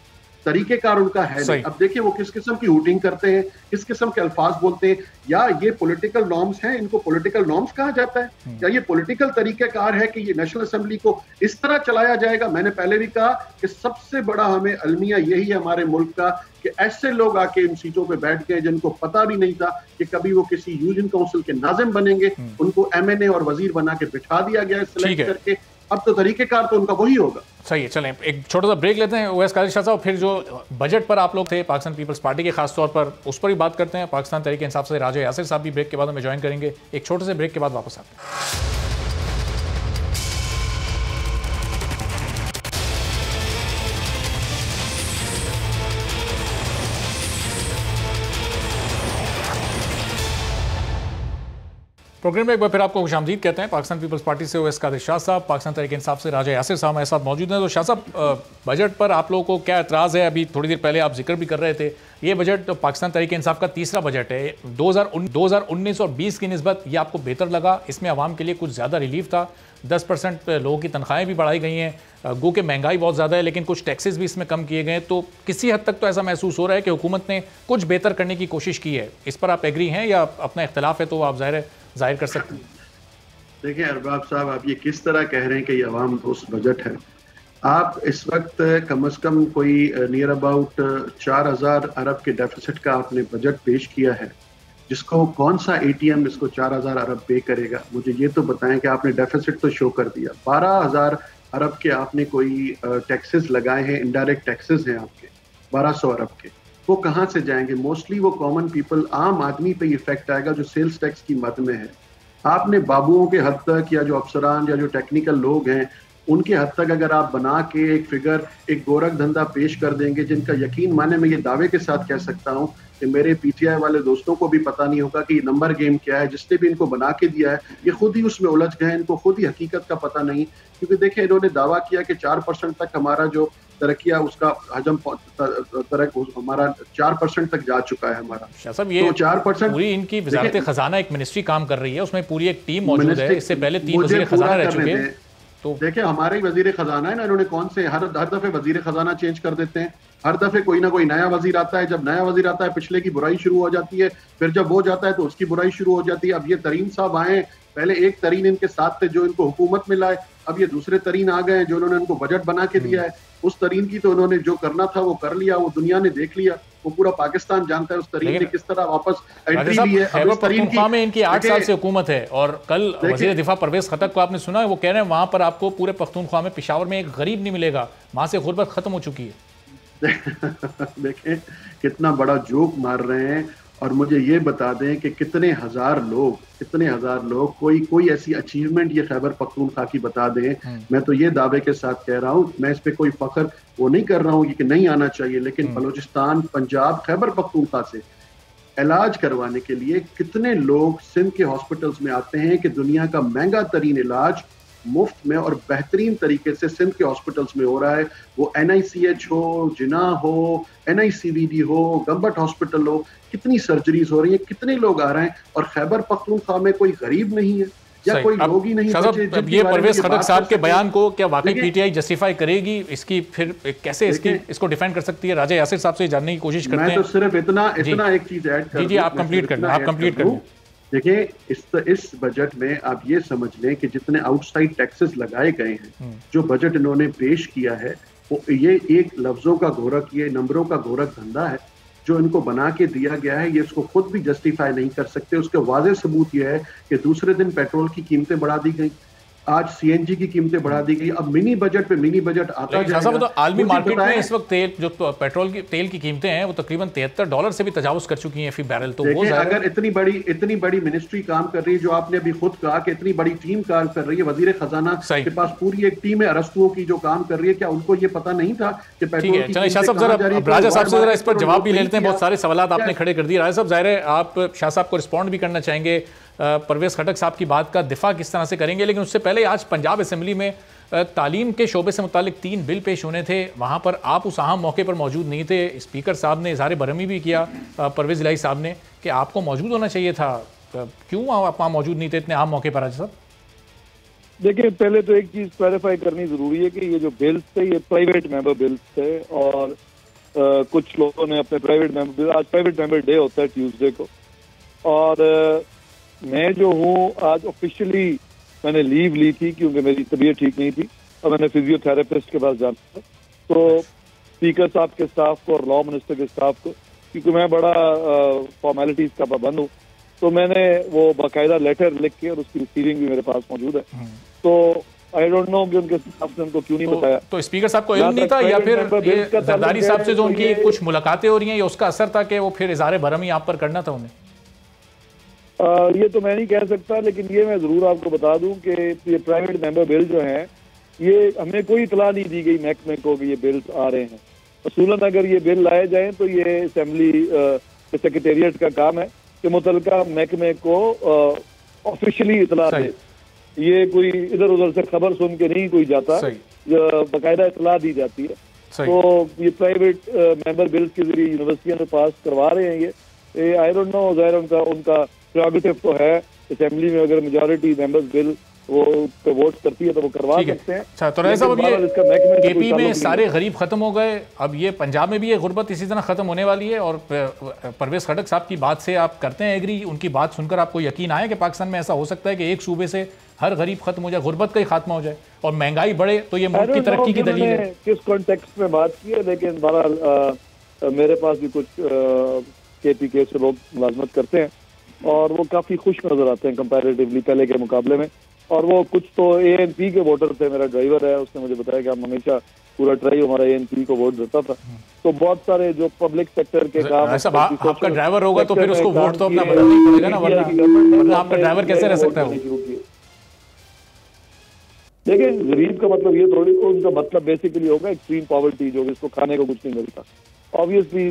तरीकेकार उनका है नहीं। अब देखिए वो किस किस्म की हुटिंग करते हैं, किस किस्म के अल्फाज बोलते हैं। या ये पॉलिटिकल नॉर्म्स हैं, इनको पॉलिटिकल नॉर्म्स कहा जाता है, या ये पॉलिटिकल तरीकेकार है कि ये नेशनल असेंबली को इस तरह चलाया जाएगा। मैंने पहले भी कहा कि सबसे बड़ा हमें अलमिया यही है हमारे मुल्क का कि ऐसे लोग आके इन सीटों पे बैठ गए जिनको पता भी नहीं था कि कभी वो किसी यूनियन काउंसिल के नाजिम बनेंगे, उनको MNA और वजीर बना के बिठा दिया गया सिलेक्ट करके। अब तो तरीकेकार तो उनका वही होगा।
सही है, चलें एक छोटा सा ब्रेक लेते हैं। ओवैस कादिर शाह साहब, फिर जो बजट पर आप लोग थे पाकिस्तान पीपल्स पार्टी के खास तौर पर, उस पर भी बात करते हैं। पाकिस्तान तहरीक इंसाफ से राजा यासिर साहब भी ब्रेक के बाद हमें ज्वाइन करेंगे। एक छोटे से ब्रेक के बाद वापस आते हैं। प्रोग्राम में एक बार फिर आपको खुशामदीद कहते हैं। पाकिस्तान पीपल्स पार्टी से ओवैस कादिर शाह साहब, पाकिस्तान तहरीक इंसाफ से राजा यासिर साहब हमारे साथ मौजूद हैं। तो शाह साहब, बजट पर आप लोगों को क्या एतराज़ है? अभी थोड़ी देर पहले आप जिक्र भी कर रहे थे, ये बजट पाकिस्तान तहरीक इंसाफ का तीसरा बजट है। 2019 और 20 की निस्बत ये आपको बेहतर लगा? इसमें आवाम के लिए कुछ ज़्यादा रिलीफ था, 10% लोगों की तनख्वाहें भी बढ़ाई गई हैं, गो के महंगाई बहुत ज़्यादा है, लेकिन कुछ टैक्सेस भी इसमें कम किए गए। तो किसी हद तक तो ऐसा महसूस हो रहा है कि हुकूमत ने कुछ बेहतर करने की कोशिश की है। इस पर आप एग्री हैं या अपना इख्तलाफ है तो आप जाहिर कर सकते हैं?
देखिए अरबाब साहब, आप ये किस तरह कह रहे हैं कि ये अवाम दोस्त बजट है? आप इस वक्त कम से कम कोई नियर अबाउट 4000 अरब के डेफिसिट का आपने बजट पेश किया है, जिसको कौन सा एटीएम इसको 4000 अरब पे करेगा? मुझे ये तो बताएं कि आपने डेफिसिट तो शो कर दिया। 12000 अरब के आपने कोई टैक्सेस लगाए हैं, इनडायरेक्ट टैक्सेस हैं आपके 1200 अरब के, वो कहाँ से जाएंगे? मोस्टली वो कॉमन पीपल, आम आदमी पे इफेक्ट आएगा जो सेल्स टैक्स की मद में है। आपने बाबुओं के हद तक या जो अफसरान या जो टेक्निकल लोग हैं उनके हद तक अगर आप बना के एक फिगर, एक गोरख धंधा पेश कर देंगे, जिनका यकीन माने मैं ये दावे के साथ कह सकता हूँ कि मेरे पीटीआई वाले दोस्तों को भी पता नहीं होगा कि नंबर गेम क्या है। जिसने भी इनको बना के दिया है ये खुद ही उसमें उलझ गए, इनको खुद ही हकीकत का पता नहीं। क्योंकि देखिए, इन्होंने दावा किया कि 4% तक हमारा जो तरक्या उसका हजम हमारा 4% तक जा चुका है हमारा।
ये तो 4% पूरी इनकी वज़ारत खजाना एक मिनिस्ट्री काम कर रही है, उसमें पूरी एक टीम मौजूद है। इससे पहले 3 वज़ीर खजाना रह चुके हैं।
तो देखिए, हमारे ही वजीर खजाना है ना, इन्होंने कौन से हर दफे वजीर खजाना चेंज कर देते हैं। हर दफे कोई ना कोई नया वजीर आता है, जब नया वजीर आता है पिछले की बुराई शुरू हो जाती है, फिर जब वो जाता है तो उसकी बुराई शुरू हो जाती है। अब ये तरीन साहब आए, पहले एक तरीन इनके साथ थे जो इनको हुकूमत में लाए, अब ये दूसरे तरीन आ गए जो उन्होंने इनको बजट बना के दिया है। उस तरीन की तो उन्होंने जो करना था वो कर लिया, वो दुनिया ने देख लिया, वो पूरा पाकिस्तान जानता है उस तरीन ने किस तरह वापस एंट्री ली है।
खैबर पख्तूनख्वा में इनकी 8 साल से हुकूमत है और कल वजीर दिफा परवेज खटक को आपने सुना है, वो कह रहे हैं वहां पर आपको पूरे पख्तूनख्वा में पेशावर में एक गरीब नहीं मिलेगा, वहां से गुर्बत खत्म हो चुकी है।
देखें कितना बड़ा जोक मार रहे हैं। और मुझे ये बता दें कि कितने हजार लोग कोई ऐसी अचीवमेंट ये खैबर पख्तूनख्वा की बता दें। मैं तो ये दावे के साथ कह रहा हूँ, मैं इस पे कोई फख्र वो नहीं कर रहा हूँ कि नहीं आना चाहिए, लेकिन बलूचिस्तान, पंजाब, खैबर पख्तूनख्वा से इलाज करवाने के लिए कितने लोग सिंध के हॉस्पिटल्स में आते हैं कि दुनिया का महंगा तरीन इलाज मुफ्त में और बेहतरीन तरीके से सिंध के हॉस्पिटल्स में हो रहा है। वो NICH हो, जिना हो, NICVD हो, गंबट हॉस्पिटल हो, कितनी सर्जरीज हो रही हैं, कितने लोग आ रहे हैं। और खैबर पख्तूनख्वा में कोई गरीब नहीं है या कोई लोग ही नहीं।
ये परवेज खटक साहब के बयान को क्या वाकई पीटीआई जस्टिफाई करेगी? इसकी फिर कैसे इसको डिफेंड कर सकती है? राजा यासिर साहब से जानने की कोशिश करते हैं।
मैं तो सिर्फ इतना एक चीज ऐड कर
दूं। आप कंप्लीट कर दूं।
देखिए, इस बजट में आप ये समझ लें कि जितने आउटसाइड टैक्सेस लगाए गए हैं, जो बजट इन्होंने पेश किया है, वो ये एक लफ्जों का गोरख, ये नंबरों का गोरख धंधा है जो इनको बना के दिया गया है। ये इसको खुद भी जस्टिफाई नहीं कर सकते। उसके वाज़ेह सबूत ये है कि दूसरे दिन पेट्रोल की कीमतें बढ़ा दी गई, आज CNG की कीमतें बढ़ा दी गई। अब मिनी बजट आता जाएगा।
तो आलमी मार्केट में इस वक्त पेट्रोल की तेल की कीमतें हैं वो तकरीबन $73 से भी तजावुज कर चुकी हैं फी बैरल। तो वो
अगर इतनी बड़ी मिनिस्ट्री काम कर रही है, जो आपने अभी खुद कहा कि इतनी बड़ी टीम काम कर रही है, वजीर खजाना के पास पूरी एक टीम है अरस्तुओं की जो काम कर रही है, क्या उनको ये पता नहीं था कि पेट्रोल की कीमतें
शाह साहब, राजा साहब से जरा इस पर जवाब भी ले लेते हैं। बहुत सारे सवाल आपने खड़े कर दिए। राजा साहब, जाहिर है आप शाह साहब को रिस्पॉन्ड भी करना चाहेंगे, परवेज खटक साहब की बात का दिफा किस तरह से करेंगे, लेकिन उससे पहले आज पंजाब असेंबली में तालीम के शोबे से मुतालिक 3 बिल पेश होने थे। वहाँ पर आप उस अहम मौके पर मौजूद नहीं थे। स्पीकर साहब ने इज़हार बरहमी भी किया, परवेज इलाही साहब ने, कि आपको मौजूद होना चाहिए था। क्यों आप वहाँ मौजूद नहीं थे इतने अहम मौके पर? आज साहब
देखिए, पहले तो एक चीज़ क्लैरिफाई करनी ज़रूरी है कि ये जो बिल्स थे ये प्राइवेट मेंबर बिल्स थे और कुछ लोगों ने अपने प्राइवेट मेंबर, आज प्राइवेट मेंबर डे होता है ट्यूसडे को, और मैं जो हूँ आज ऑफिशियली मैंने लीव ली थी क्योंकि मेरी तबीयत ठीक नहीं थी और मैंने फिजियोथेरेपिस्ट के पास जाना था। तो स्पीकर साहब के स्टाफ को और लॉ मिनिस्टर के स्टाफ को, क्योंकि मैं बड़ा फॉर्मेलिटीज का पाबंद हूँ, तो मैंने वो बाकायदा लेटर लिख के और उसकी रिसीविंग भी मेरे पास मौजूद है। तो आई डोंट नो कि उनके स्टाफ ने उनको क्यों नहीं बताया।
तो स्पीकर साहब को इल्म नहीं था या फिर जरदारी साहब से जो उनकी कुछ मुलाकातें हो रही हैं, या उसका असर था कि वो फिर इज़हार बरहमी आप पर करना था उन्हें?
ये तो मैं नहीं कह सकता, लेकिन ये मैं जरूर आपको बता दूं कि ये प्राइवेट मेंबर बिल जो हैं, ये हमें कोई इतला नहीं दी गई महकमे को कि ये बिल्स आ रहे हैं। असूलन अगर ये बिल लाए जाएं तो ये असेंबली सेक्रेटेरिएट का काम है कि मुतलका महकमे को ऑफिशियली इतला दे। ये कोई इधर उधर से खबर सुन के नहीं कोई जाता, बाकायदा इतला दी जाती है। तो ये प्राइवेट मेंबर बिल्स के जरिए यूनिवर्सिटियों में पास करवा रहे हैं। ये आई डोंट नो, ज़ाहिर उनका प्रेरोगेटिव तो है, असेंबली में अगर मेजॉरिटी मेंबर्स बिल वो पे वोट करती है तो वो करवा सकते हैं।
अच्छा, तो रज़ा साहब, ये केपी में सारे गरीब खत्म हो गए, अब ये पंजाब में भी ये गुर्बत इसी तरह खत्म होने वाली है। और परवेज खटक साहब की बात से आप करते हैं एग्री, उनकी बात सुनकर आपको यकीन आया कि पाकिस्तान में ऐसा हो सकता है कि एक सूबे से हर गरीब खत्म हो जाए, गुर्बत का ही खात्मा हो जाए और महंगाई बढ़े, तो ये मुल्क की तरक्की की दलील है?
किस कॉन्टेक्स्ट में बात की है, लेकिन बहरहाल मेरे पास भी कुछ KPK से लोग मुलाजमत करते हैं और वो काफी खुश नजर आते हैं कंपैरेटिवली पहले के मुकाबले में। और वो कुछ तो ANP के वोटर थे, मेरा ड्राइवर है, उसने मुझे बताया कि हम हमेशा पूरा ट्राई हमारा ANP को वोट देता था। तो बहुत सारे जो पब्लिक सेक्टर के काम,
आपका ड्राइवर होगा तो फिर उसको वोट तो अपना बदलना ही पड़ेगा ना, वरना आपका ड्राइवर कैसे रह सकता है?
देखिए, गरीब का मतलब ये थोड़ी, उनका मतलब बेसिकली होगा एक्सट्रीम पॉवर्टी, जो जिसको खाने को कुछ नहीं मिलता। ऑब्वियसली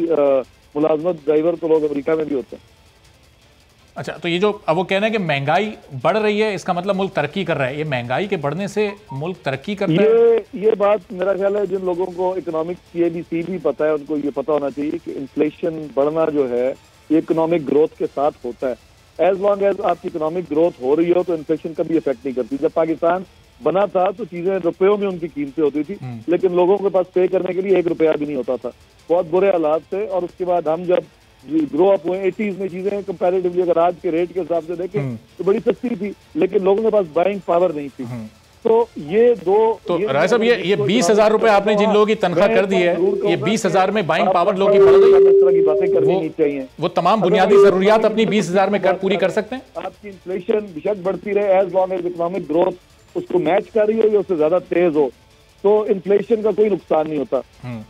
मुलाजमत ड्राइवर तो लोग अमेरिका में भी होते हैं।
अच्छा, तो ये जो अब वो कहना है कि महंगाई बढ़ रही है, इसका मतलब मुल्क तरक्की कर रहा है, ये महंगाई के बढ़ने से मुल्क तरक्की करता है?
ये बात मेरा ख्याल है जिन लोगों को इकोनॉमिक्स की ABC भी पता है, उनको ये पता होना चाहिए कि इन्फ्लेशन बढ़ना जो है ये इकोनॉमिक ग्रोथ के साथ होता है। एज लॉन्ग एज आपकी इकोनॉमिक ग्रोथ हो रही हो तो इन्फ्लेशन कभी इफेक्ट नहीं करती। जब पाकिस्तान बना था तो चीजें रुपयों में उनकी कीमतें होती थी, लेकिन लोगों के पास पे करने के लिए 1 रुपया भी नहीं होता था। बहुत बुरे हालात थे। और उसके बाद हम जब ग्रो अप हुए 80s में, चीजें कंपैरेटिवली अगर आज के रेट के हिसाब से देखें तो बड़ी सस्ती थी, लेकिन लोगों के पास बाइंग पावर नहीं थी। तो ये दो,
तो राय साहब, ये 20,000 रुपए आपने जिन लोगों की तनख्वाह कर दी है, ये 20,000 में बाइंग पावर लोगों की बढ़ गई,
इस तरह की बातें करनी नहीं चाहिए।
वो तमाम बुनियादी जरूरियात अपनी 20,000 में पूरी कर सकते हैं।
आपकी इन्फ्लेशन बेशक बढ़ती रहे, as long as economic growth उसको मैच कर रही हो या उससे ज्यादा तेज हो, तो इन्फ्लेशन का कोई नुकसान नहीं होता।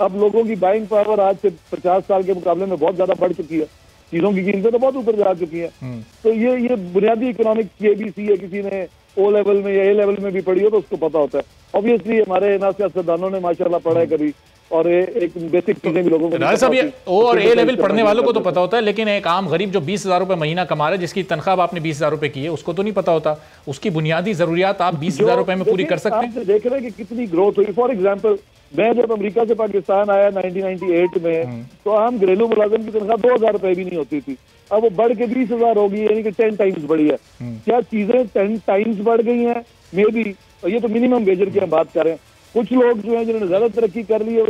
अब लोगों की बाइंग पावर आज से 50 साल के मुकाबले में बहुत ज्यादा बढ़ चुकी है, चीजों की कीमतें तो बहुत ऊपर जा चुकी हैं। तो ये बुनियादी इकोनॉमिक्स की ABC है, किसी ने O लेवल में या A लेवल में भी पढ़ी हो तो उसको पता होता है। ऑब्वियसली हमारे ना सियासतदानों ने माशाल्लाह पढ़ा है कभी, और एक बेसिक चीजें भी लोगों को
राय साहब, ये O और A लेवल पढ़ने वालों को तो पता होता है, लेकिन एक आम गरीब जो 20,000 रुपए महीना कमा रहा है, जिसकी तनख्वाह आपने 20,000 रुपए की है, उसको तो नहीं पता होता उसकी बुनियादी जरूरियात आप 20,000 रुपए में पूरी कर सकते हैं।
देख रहे हैं कि कितनी ग्रोथ हुई। फॉर एग्जाम्पल, मैं जब अमेरिका से पाकिस्तान आया 1998 में, तो आम घरेलू मुलाजिम की तनख्वाह 2,000 रुपए भी नहीं होती थी। अब वो बढ़ के 20,000 होगी, यानी कि 10 टाइम्स बढ़ी है। क्या चीजें 10 टाइम्स बढ़ गई हैं? May be. ये तो मिनिमम वेजर की हम बात करें। कुछ लोग जो हैं जिन्होंने ज्यादा तरक्की कर ली है,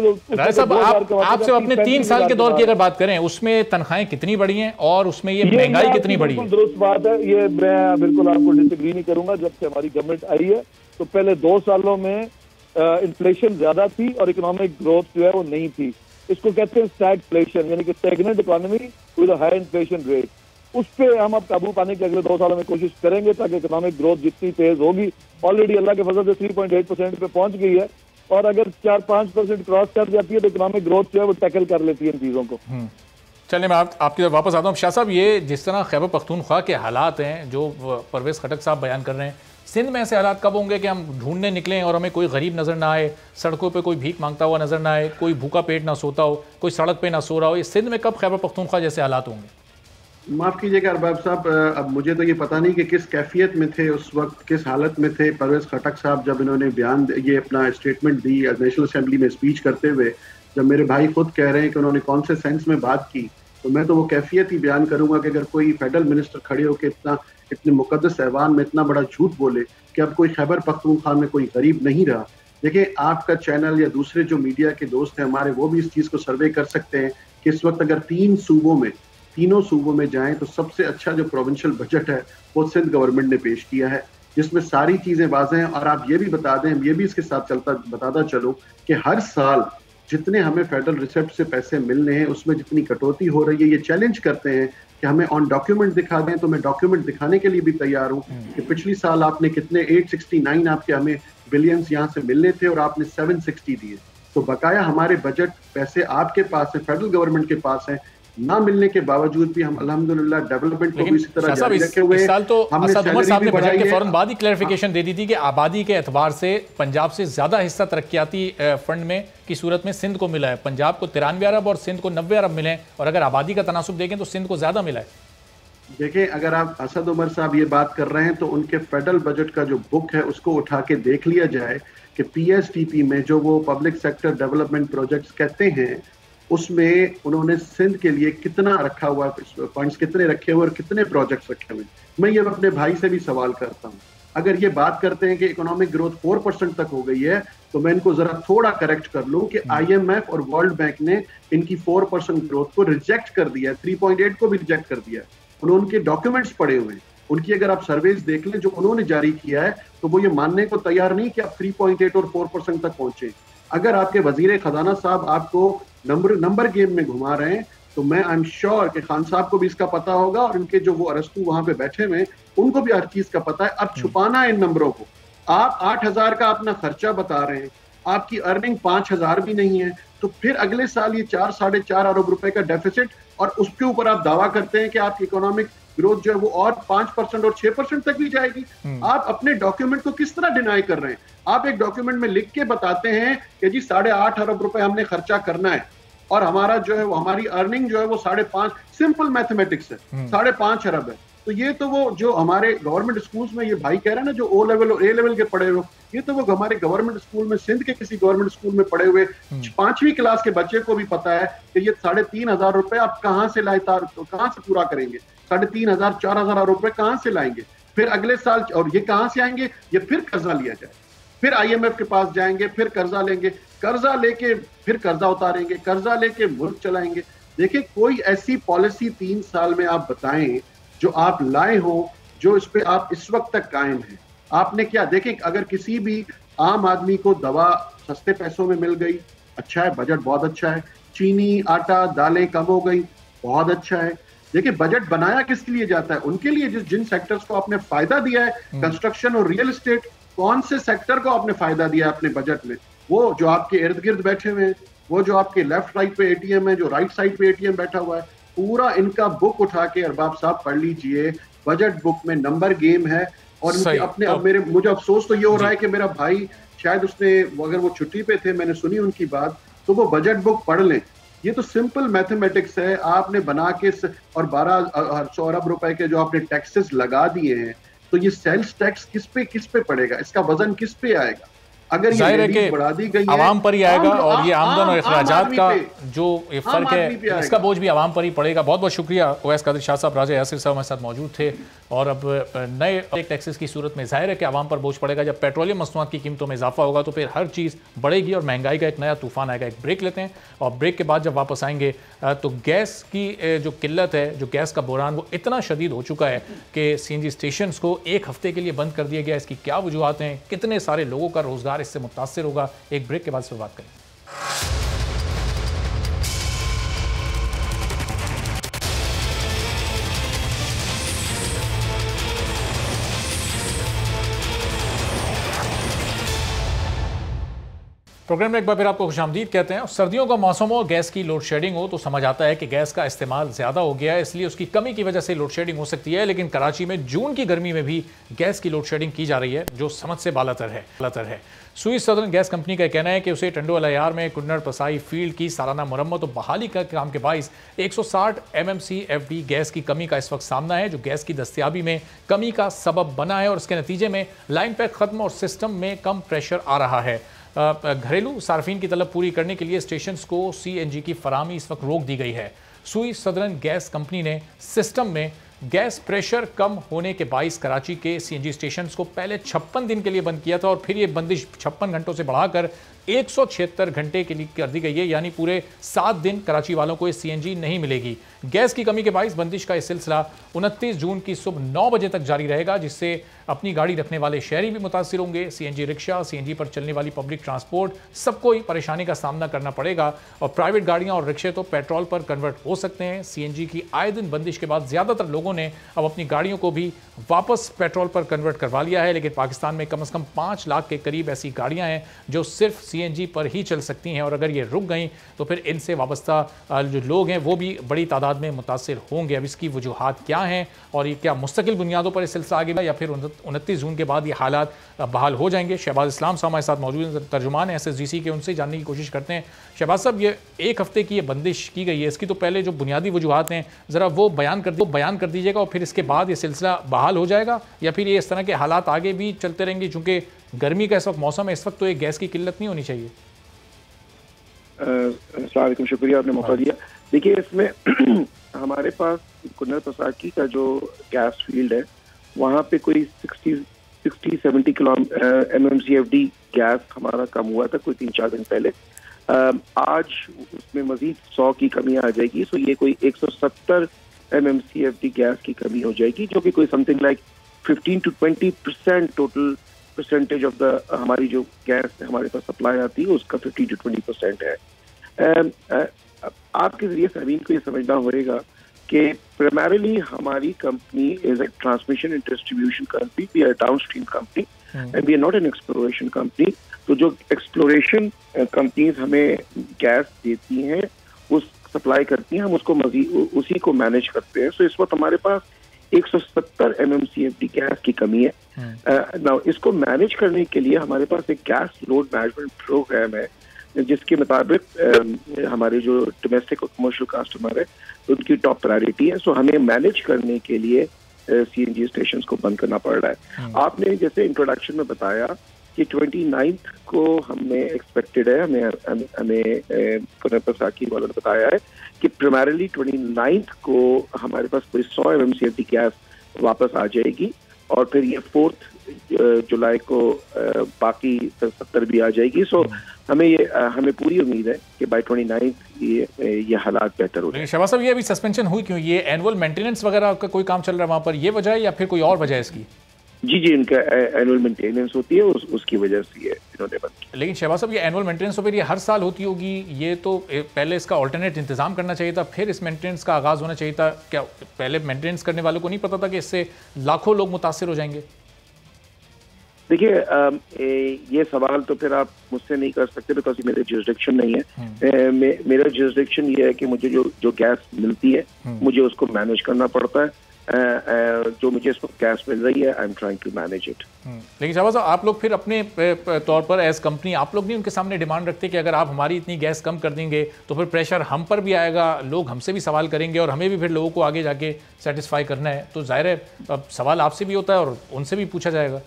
आपसे अपने 3 साल के दौर की अगर बात करें, उसमें तनख्वाहें कितनी बढ़ी हैं और उसमें ये महंगाई कितनी बढ़ी है?
दुरुस्त बात है, ये मैं बिल्कुल आपको डिसएग्री नहीं करूंगा। जब से हमारी गवर्नमेंट आई है तो पहले 2 सालों में इन्फ्लेशन ज्यादा थी और इकोनॉमिक ग्रोथ जो है वो नहीं थी। इसको कहते हैं स्टैगफ्लेशन, यानी कि stagnant economy with high inflation rate. उस पर हम अब काबू पाने की अगले 2 सालों में कोशिश करेंगे, ताकि इकोनॉमिक ग्रोथ जितनी तेज होगी, ऑलरेडी अल्लाह के फजल से 3.8% पे पहुंच गई है, और अगर 4-5% क्रॉस कर जाती है तो इकोनॉमिक ग्रोथ जो है वो टैकल कर लेती है इन चीजों को।
चलिए, मैं आपकी तरफ वापस आता हूँ। शाह साहब, ये जिस तरह खैबर पख्तूनख्वा के हालात हैं जो परवेज खटक साहब बयान कर रहे हैं, सिंध में ऐसे हालात कब होंगे कि हम ढूंढने निकलें और हमें कोई गरीब नजर ना आए, सड़कों पे कोई भीख मांगता हुआ नजर ना आए, कोई भूखा पेट ना सोता हो, कोई सड़क पे ना सो रहा हो? ये सिंध में कब खैबर पख्तूनख्वा जैसे हालात होंगे?
माफ़ कीजिएगा अरबाब साहब, अब मुझे तो ये पता नहीं कि किस कैफियत में थे उस वक्त, किस हालत में थे परवेज खटक साहब जब इन्होंने ये अपना स्टेटमेंट दी नेशनल असेंबली में स्पीच करते हुए। जब मेरे भाई खुद कह रहे हैं कि उन्होंने कौन से सेंस में बात की, तो मैं तो वो कैफियत ही बयान करूंगा कि अगर कोई फेडरल मिनिस्टर खड़े होकर इतने मुकद्दस ऐवान में इतना बड़ा झूठ बोले कि अब कोई खैबर पख्तूनख्वा में कोई गरीब नहीं रहा। देखिए, आपका चैनल या दूसरे जो मीडिया के दोस्त हैं हमारे, वो भी इस चीज़ को सर्वे कर सकते हैं कि इस वक्त अगर तीनों सूबों में जाएं तो सबसे अच्छा जो प्रोविंशियल बजट है वो सिंध गवर्नमेंट ने पेश किया है, जिसमें सारी चीज़ें वाज़ेह हैं। और आप ये भी बता दें, ये भी इसके साथ बताता चलो कि हर साल जितने हमें फेडरल रिसिप्ट से पैसे मिलने हैं उसमें जितनी कटौती हो रही है, ये चैलेंज करते हैं कि हमें ऑन डॉक्यूमेंट दिखा दें। तो मैं डॉक्यूमेंट दिखाने के लिए भी तैयार हूँ कि पिछली साल आपने कितने 869 आपके हमें बिलियंस यहाँ से मिलने थे और आपने 760 दिए। तो बकाया हमारे बजट पैसे आपके पास है, फेडरल गवर्नमेंट के पास है, ना मिलने के बावजूद भी हम अल्हम्दुलिल्लाह डेवलपमेंट को भी इसी तरह जारी रखे हुए हैं।
इस साल तो असद उमर साहब ने बजट के फौरन बाद ही क्लैरिफिकेशन दे दी थी कि आबादी के एतबार से पंजाब से ज्यादा हिस्सा तरक्याती फंड में की सूरत में सिंध को मिला है। पंजाब को 93 अरब और सिंध को 90 अरब मिले, और अगर आबादी का तनासुब देखें तो सिंध को ज्यादा मिला है।
देखिए, अगर आप असद उमर साहब ये बात कर रहे हैं तो उनके फेडरल बजट का जो बुक है उसको उठा के देख लिया जाए कि पीएसटीपी में जो वो पब्लिक सेक्टर डेवलपमेंट प्रोजेक्ट्स कहते हैं उसमें उन्होंने सिंध के लिए कितना रखा हुआ है, फंड्स कितने रखे हुए और कितने प्रोजेक्ट्स रखे हुए। मैं ये अपने भाई से भी सवाल करता हूँ, अगर ये बात करते हैं कि इकोनॉमिक ग्रोथ 4% तक हो गई है तो मैं इनको जरा थोड़ा करेक्ट कर लूं कि आईएमएफ और वर्ल्ड बैंक ने इनकी 4% ग्रोथ को रिजेक्ट कर दिया है, 3.8 को भी रिजेक्ट कर दिया है। उनके डॉक्यूमेंट्स पड़े हुए हैं, उनकी अगर आप सर्वेज देख लें जो उन्होंने जारी किया है तो वो ये मानने को तैयार नहीं कि आप 3.8 और 4% तक पहुंचे। अगर आपके वजीर खजाना साहब आपको नंबर गेम में घुमा रहे हैं तो मैं आई एम श्योर कि खान साहब को भी इसका पता होगा और उनके जो वो अरस्तु वहां पे बैठे हुए उनको भी हर चीज का पता है। अब छुपाना है इन नंबरों को। आप 8,000 का अपना खर्चा बता रहे हैं, आपकी अर्निंग 5,000 भी नहीं है, तो फिर अगले साल ये 4-4.5 अरब रुपए का डेफिसिट और उसके ऊपर आप दावा करते हैं कि आपकी इकोनॉमिक ग्रोथ जो है वो और 5% और 6% तक भी जाएगी। आप अपने डॉक्यूमेंट को किस तरह डिनाई कर रहे हैं? आप एक डॉक्यूमेंट में लिख के बताते हैं कि जी 8.5 अरब रुपए हमने खर्चा करना है और हमारा जो है वो हमारी अर्निंग जो है वो 5.5, सिंपल मैथमेटिक्स है, 5.5 अरब है। तो ये तो वो जो हमारे गवर्नमेंट स्कूल्स में ये भाई कह रहे हैं ना जो O लेवल और A लेवल के पढ़े हुए, ये तो वो हमारे गवर्नमेंट स्कूल में सिंध के किसी गवर्नमेंट स्कूल में पढ़े हुए 5वीं क्लास के बच्चे को भी पता है कि ये 3,500 रुपए आप कहाँ से लाए, कहाँ से पूरा करेंगे? 3,500 4,000 रुपए कहाँ से लाएंगे? फिर अगले साल और ये कहाँ से आएंगे? ये फिर कर्जा लिया जाए, फिर IMF के पास जाएंगे, फिर कर्जा लेंगे, कर्जा लेके फिर कर्जा उतारेंगे, कर्जा लेके मुल्क चलाएंगे। देखिए, कोई ऐसी पॉलिसी 3 साल में आप बताएं जो आप लाए हो जो इस पे आप इस वक्त तक कायम हैं। आपने क्या देखिए, अगर किसी भी आम आदमी को दवा सस्ते पैसों में मिल गई, अच्छा है, बजट बहुत अच्छा है। चीनी, आटा, दालें कम हो गई, बहुत अच्छा है। देखिए, बजट बनाया किसके लिए जाता है? उनके लिए जिन सेक्टर्स को आपने फायदा दिया है, कंस्ट्रक्शन और रियल एस्टेट, कौन से सेक्टर को आपने फायदा दिया है अपने बजट में? वो जो आपके इर्द गिर्द बैठे हुए हैं, वो जो आपके लेफ्ट राइट पे ATM है, जो राइट साइड पे ATM बैठा हुआ है, पूरा इनका बुक उठा के अरबाब साहब पढ़ लीजिए। बजट बुक में नंबर गेम है और अपने अब मुझे अफसोस तो ये हो रहा है कि मेरा भाई शायद उसने अगर वो छुट्टी पे थे, मैंने सुनी उनकी बात, तो वो बजट बुक पढ़ लें। ये तो सिंपल मैथमेटिक्स है। आपने बना के और 1200 अरब रुपए के जो आपने टैक्सेस लगा दिए हैं, तो ये सेल्स टैक्स किस पे पड़ेगा? इसका वजन किस पे आएगा? अगर ये बढ़ा दी गई है
आवाम पर ही आएगा और ये आमदन और अखराजात का जो फर्क है इसका बोझ भी आवाम पर ही पड़ेगा। बहुत बहुत शुक्रिया ओवैस कादिर शाह साहब, राजा यासिर साहब हमारे साथ मौजूद थे। और अब नए टैक्सेस की सूरत में जाहिर है कि आवाम पर बोझ पड़ेगा। जब पेट्रोलियम मसनूआत की कीमतों में इजाफा होगा तो फिर हर चीज़ बढ़ेगी और महंगाई का एक नया तूफान आएगा। एक ब्रेक लेते हैं और ब्रेक के बाद जब वापस आएंगे तो गैस की जो किल्लत है, जो गैस का बुहरान, वो इतना शदीद हो चुका है कि CNG स्टेशन को 1 हफ्ते के लिए बंद कर दिया गया। इसकी क्या वजूहत हैं, कितने सारे लोगों का रोजगार इससे मुतासर होगा? एक ब्रेक के बाद से बात करें। प्रोग्राम में एक बार फिर आपको खुशामदीद कहते हैं। सर्दियों का मौसम हो, गैस की लोड शेडिंग हो तो समझ आता है कि गैस का इस्तेमाल ज़्यादा हो गया है, इसलिए उसकी कमी की वजह से लोड शेडिंग हो सकती है। लेकिन कराची में जून की गर्मी में भी गैस की लोड शेडिंग की जा रही है, जो समझ से बालातर है। सुई सदर्न गैस कंपनी का कहना है कि उसे टंडो अलायार में कुन्नड़ पसाई फील्ड की सालाना मुरम्मत और बहाली का काम के बाइस 160 MMCFD गैस की कमी का इस वक्त सामना है, जो गैस की दस्तियाबी में कमी का सबब बना है और इसके नतीजे में लाइन पैक खत्म और सिस्टम में कम प्रेशर आ रहा है। घरेलू सार्फिन की तलब पूरी करने के लिए स्टेशन को CNG की फराहमी इस वक्त रोक दी गई है। सुई सदर्न गैस कंपनी ने सिस्टम में गैस प्रेशर कम होने के बाइस कराची के CNG स्टेशन को पहले 56 दिन के लिए बंद किया था और फिर ये बंदिश 56 घंटों से बढ़ाकर 176 घंटे के लिए कर दी गई है, यानी पूरे 7 दिन कराची वालों को ये CNG नहीं मिलेगी। गैस की कमी के बाइस बंदिश का यह सिलसिला 29 जून की सुबह 9 बजे तक जारी रहेगा, जिससे अपनी गाड़ी रखने वाले शहरी भी मुतासिर होंगे। CNG रिक्शा, CNG पर चलने वाली पब्लिक ट्रांसपोर्ट, सबको ही परेशानी का सामना करना पड़ेगा और प्राइवेट गाड़ियां और रिक्शे तो पेट्रोल पर कन्वर्ट हो सकते हैं। CNG की आए दिन बंदिश के बाद ज़्यादातर लोगों ने अब अपनी गाड़ियों को भी वापस पेट्रोल पर कन्वर्ट करवा लिया है, लेकिन पाकिस्तान में कम से कम 5 लाख के करीब ऐसी गाड़ियां हैं जो सिर्फ सीएनजी पर ही चल सकती हैं, और अगर ये रुक गई तो फिर इनसे वाबस्ता जो लोग हैं वो भी बड़ी तादाद में मुतासिर होंगे। अब इसकी वजूहात क्या हैं और ये क्या मुस्तकिल बुनियादों पर इस सिलसिला आगे बढ़ा या फिर 29 जून के बाद ये हालात बहाल हो जाएंगे? शहबाज इस्लाम साहब हमारे साथ मौजूद तर्जुमान है SSGC के, उनसे जानने की कोशिश करते हैं। शहबाज साहब, ये 1 हफ्ते की ये बंदिश की गई है, इसकी तो पहले जो बुनियादी वजूहात हैं ज़रा वो बयान कर दीजिएगा, और फिर इसके बाद ये सिलसिला बहाल हो जाएगा या फिर ये इस तरह के हालात आगे भी चलते रहेंगे? चूँकि गर्मी का इस वक्त मौसम है, इस वक्त तो एक गैस की किल्लत नहीं होनी चाहिए।
अस्सलाम, शुक्रिया आपने मौका दिया। देखिए, इसमें हमारे पास कुन्नर पसाकी का जो गैस फील्ड है वहाँ पे कोई 60-70 किलो MMCFD गैस हमारा कम हुआ था कोई 3-4 दिन पहले। आज उसमें मजीद 100 की कमी आ जाएगी, सो ये कोई 170 MMCFD गैस की कमी हो जाएगी, जो कि कोई something like 15 to 20% total percentage of the हमारी जो गैस हमारे पास सप्लाई आती है उसका 15 to 20% है। आपके जरिए समीन को ये समझना होगा कि प्राइमरीली हमारी company is a transmission and distribution company, we are downstream company and we are not an exploration company. तो जो एक्सप्लोरेशन कंपनीज हमें गैस देती हैं, उस सप्लाई करती हैं, हम उसको मजीद उसी को मैनेज करते हैं। सो इस वक्त हमारे पास 170 MMCFD गैस की कमी है। नाउ इसको मैनेज करने के लिए हमारे पास एक गैस लोड मैनेजमेंट प्रोग्राम है, जिसके मुताबिक हमारे जो डोमेस्टिक और कमर्शियल कस्टमर है उनकी टॉप प्रायोरिटी है। सो हमें मैनेज करने के लिए CNG स्टेशन को बंद करना पड़ रहा है। आपने जैसे इंट्रोडक्शन में बताया कि 29 को हमें एक्सपेक्टेड है, हमें पसाकी वालों ने बताया है कि प्राइमरीली 29 को हमारे पास कोई 100 MMCFD गैस वापस आ जाएगी, और फिर ये 4 जुलाई को बाकी 70 भी आ जाएगी। सो हमें पूरी उम्मीद है कि बाय 29 ये हालात बेहतर हो जाएंगे।
शहबाज साहब, ये अभी सस्पेंशन हुई क्यों? ये एनुअल मेंटेनेंस वगैरह का कोई काम चल रहा है वहाँ पर, ये वजह है या फिर कोई और वजह है इसकी?
जी, इनका एनुअल मेंटेनेंस होती है, उसकी वजह से ये इन्होंने बंद किया।
लेकिन शहबाज साहब, ये एनुअल मेंटेनेंस तो फिर ये हर साल होती होगी, ये तो पहले इसका ऑल्टरनेट इंतजाम करना चाहिए था, फिर इस मेंटेनेंस का आगाज़ होना चाहिए था। क्या पहले मेंटेनेंस करने वालों को नहीं पता था कि इससे लाखों लोग मुतासिर हो जाएंगे?
देखिए, ये सवाल तो फिर आप मुझसे नहीं कर सकते बिकॉज ये मेरे जुरिसडिक्शन नहीं है। मेरा जुरिसडिक्शन ये है कि मुझे जो गैस मिलती है मुझे उसको मैनेज करना पड़ता है। जो मुझे इस वक्त गैस मिल रही है, I am trying to manage it.
लेकिन शहबाज साहब, आप लोग फिर अपने तौर पर एज कंपनी आप लोग नहीं उनके सामने डिमांड रखते कि अगर आप हमारी इतनी गैस कम कर देंगे तो फिर प्रेशर हम पर भी आएगा, लोग हमसे भी सवाल करेंगे और हमें भी फिर लोगों को आगे जाके सेटिस्फाई करना है, तो जाहिर है अब सवाल आपसे भी होता है और उनसे भी पूछा जाएगा।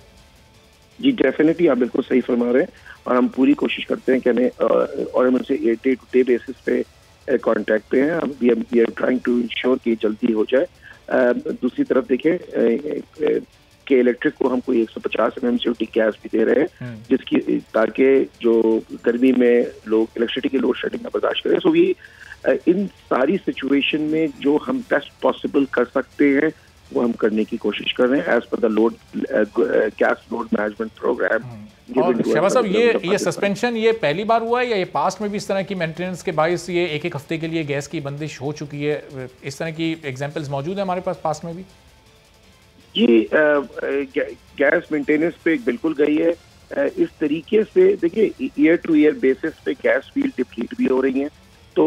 जी, डेफिनेटली आप बिल्कुल सही फरमा रहे हैं, और हम पूरी कोशिश करते हैं कि हमें, और हम उनसे डे टू डे बेसिस पे कांटेक्ट पे हैं। We are trying to ensure कि जल्दी हो जाए। दूसरी तरफ देखें कि इलेक्ट्रिक को हम कोई 150 MMCFD गैस भी दे रहे हैं, जिसकी ताकि जो गर्मी में लोग इलेक्ट्रिसिटी की लोड शेडिंग का बर्दाश्त करें। सो ये इन सारी सिचुएशन में जो हम बेस्ट पॉसिबल कर सकते हैं वो हम करने की कोशिश कर रहे हैं as per the load gas load management program.
और शहबाज साहब, ये सस्पेंशन ये पहली बार हुआ है या ये पास्ट में भी इस तरह की मेंटेनेंस के बायस ये एक हफ्ते के लिए गैस की बंदिश हो चुकी है? इस तरह की एग्जांपल्स मौजूद है हमारे पास पास्ट में भी?
जी, गैस मेंटेनेंस पे बिल्कुल गई है। इस तरीके से देखिए, ईयर टू ईयर बेसिस पे गैस फील्ड डिप्लीट भी हो रही है, तो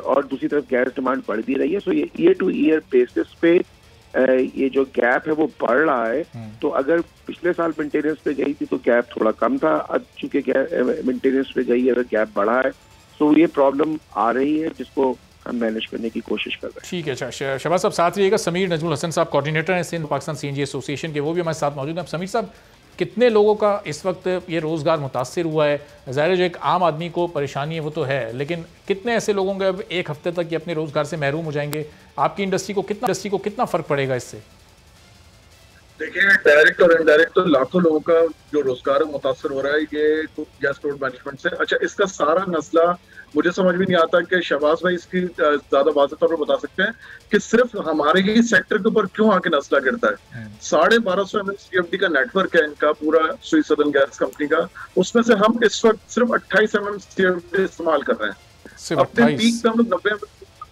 और दूसरी तरफ गैस डिमांड बढ़ भी रही है। सो ये ईयर टू ईयर बेसिस पे ये जो गैप है वो बढ़ रहा है। तो अगर पिछले साल मेंटेनेंस पे गई थी तो गैप थोड़ा कम था, अब चूंकि मेंटेनेंस पे गई अगर गैप बढ़ा है तो ये प्रॉब्लम आ रही है, जिसको हम मैनेज करने की कोशिश कर रहे हैं।
ठीक है, अच्छा शहबाज साहब, साथ रहिएगा। समीर नजमुल हसन साहब कोऑर्डिनेटर हैं सिंध पाकिस्तान CNG एसोसिएशन के, वो भी हमारे साथ मौजूद हैं। समीर साहब, कितने लोगों का इस वक्त ये रोज़गार मुतासिर हुआ है? ज़ाहिर है जो एक आम आदमी को परेशानी है वो तो है, लेकिन कितने ऐसे लोगों के अब एक हफ्ते तक ये अपने रोज़गार से महरूम हो जाएंगे? आपकी इंडस्ट्री को कितना फ़र्क पड़ेगा इससे?
देखिए, डायरेक्ट और इनडायरेक्ट तो लाखों लोगों का जो रोजगार मुतासर हो रहा है ये गैस लोड मैनेजमेंट से। अच्छा, इसका सारा मसला मुझे समझ में नहीं आता कि शहबाज भाई इसकी ज्यादा वाज़ेह तौर पर बता सकते हैं कि सिर्फ हमारे ही सेक्टर के ऊपर क्यों आके मसला गिरता है। 1250 MMCFD का नेटवर्क है इनका पूरा, सुई सदर्न गैस कंपनी का, उसमें से हम इस वक्त सिर्फ 28 MMCFD इस्तेमाल कर रहे हैं। अपने पीक पे हम लोग 90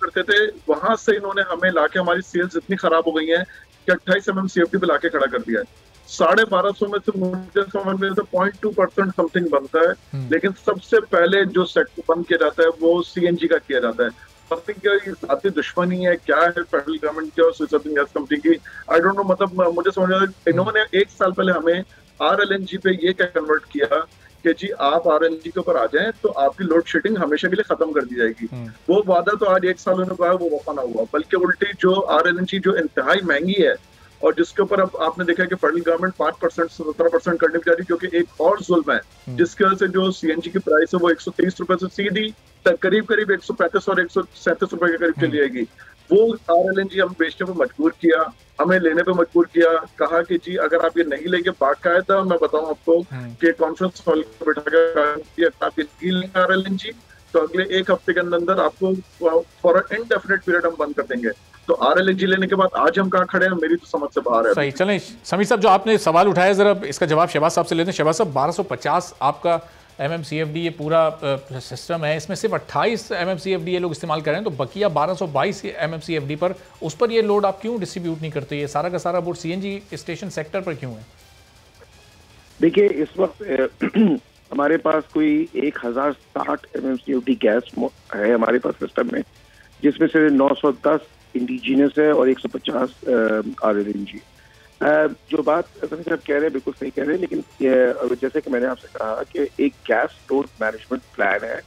करते थे, वहां से इन्होंने हमें लाके हमारी सेल्स इतनी खराब हो गई है कि 28 MMCFD पे लाके खड़ा कर दिया है। 1250 में से मुझे समझ में 0.2% समथिंग बनता है, लेकिन सबसे पहले जो सेक्टर बंद किया जाता है वो CNG का किया जाता है। जाती दुश्मनी है क्या है फेडरल गवर्नमेंट की और स्विट्जरलैंड गैस कंपनी की, आई डोंट नो। मतलब मुझे समझ में आता है इन्होंने 1 साल पहले हमें RLNG पे ये कन्वर्ट किया कि जी आप RLNG के ऊपर आ जाएं तो आपकी लोड शेडिंग हमेशा के लिए खत्म कर दी जाएगी। वो वादा तो आज 1 साल उन्होंने कहा वो वफा ना हुआ, बल्कि उल्टी जो RLNG जो इंतहाई महंगी है और जिसके ऊपर अब आपने देखा कि फेडरल गवर्नमेंट 5% से 17% करने की जा रही, क्योंकि एक और जुल्म है जिसकी वजह से जो CNG की प्राइस है वो 130 रुपए से सीधी करीब 135 और 137 रुपए के करीब चली जाएगी। वो RLNG हम बेचने पर मजबूर किया, हमें लेने पे मजबूर किया, कहा कि जी अगर आप ये नहीं लेंगे, बाकायदा मैं बताऊं आपको कि कॉन्फ्रेंस हॉल पर बैठाकर आप ये नहीं लेंगे RLNG तो अगले 1 हफ्ते के अंदर आपको फॉर इनडेफिनेट पीरियड हम बंद कर देंगे। तो RLNG लेने के बाद आज हम कहाँ खड़े हैं, मेरी तो समझ से बाहर है।
सही, चलें समीर साहब, जो आपने सवाल उठाया जरा इसका जवाब शहबाज साहब से लेते हैं। शहबाज साहब, 1250 आपका MMCFD ये पूरा सिस्टम है, इसमें सिर्फ 28 MMCFD ये लोग इस्तेमाल कर रहे हैं, तो बकिया 1222 MMCFD पर उस पर ये लोड आप क्यों डिस्ट्रीब्यूट नहीं करते? ये सारा का सारा बोर्ड CNG स्टेशन सेक्टर पर क्यों है?
देखिए इस वक्त हमारे पास कोई 1060 MMCFD गैस है हमारे पास सिस्टम में, जिसमें से 910 इंडिजिनस है और 150 RLNG। जो बात समीर साहब कह रहे हैं बिल्कुल सही कह रहे हैं, लेकिन जैसे कि मैंने आपसे कहा कि एक गैस लोड मैनेजमेंट प्लान है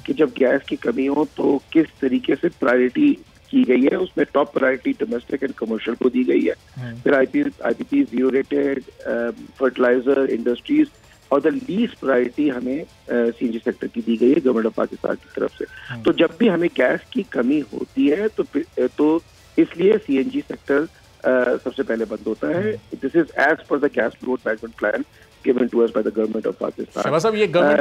कि जब गैस की कमी हो तो किस तरीके से प्रायोरिटी की गई है। उसमें top priority domestic and commercial को दी गई है, फिर IPP zero rated, fertiliser industries, और द लीस्ट प्रायोरिटी हमें CNG सेक्टर की दी गई है गवर्नमेंट ऑफ पाकिस्तान की तरफ से। तो जब भी हमें गैस की कमी होती है तो इसलिए CNG सेक्टर सबसे पहले बंद होता है। This is as per the gas load management plan given to us by the government of Pakistan।
Shahbaz साहब,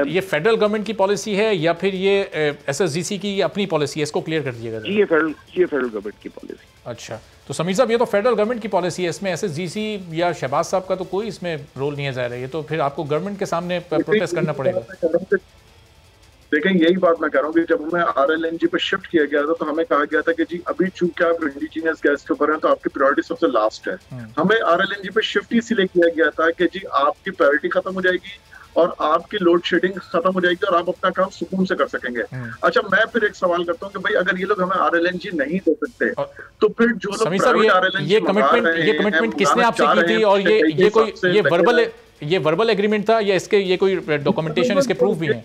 ये फेडरल गवर्नमेंट की पॉलिसी है या फिर ये SSGC की अपनी पॉलिसी है? इसको क्लियर कर दीजिएगा।
जी ये फेडरल गवर्नमेंट की पॉलिसी।
अच्छा, तो समीर साहब ये तो फेडरल गवर्नमेंट की पॉलिसी है, इसमें SSGC या शहबाज साहब का तो कोई इसमें रोल नहीं है ज़ाहिर है, ये तो फिर आपको गवर्नमेंट के सामने प्रोटेस्ट करना पड़ेगा।
देखें यही बात मैं कह रहा हूँ कि जब हमें RLNG पे शिफ्ट किया गया था तो हमें कहा गया था कि जी अभी चूंकि आप इंडिजिनियस गैस के ऊपर हैं तो आपकी प्रायोरिटी सबसे लास्ट है। हमें RLNG पे शिफ्ट इसीलिए किया गया था कि जी आपकी प्रायोरिटी खत्म हो जाएगी और आपकी लोड शेडिंग खत्म हो जाएगी और आप अपना काम सुकून से कर सकेंगे। अच्छा, मैं फिर एक सवाल करता हूँ कि भाई अगर ये लोग हमें RLNG नहीं दे सकते तो फिर जो लोग
ये कमिटमेंट किसने आपसे की थी और ये वर्बल एग्रीमेंट था या इसके ये कोई डॉक्यूमेंटेशन इसके प्रूफ भी हैं?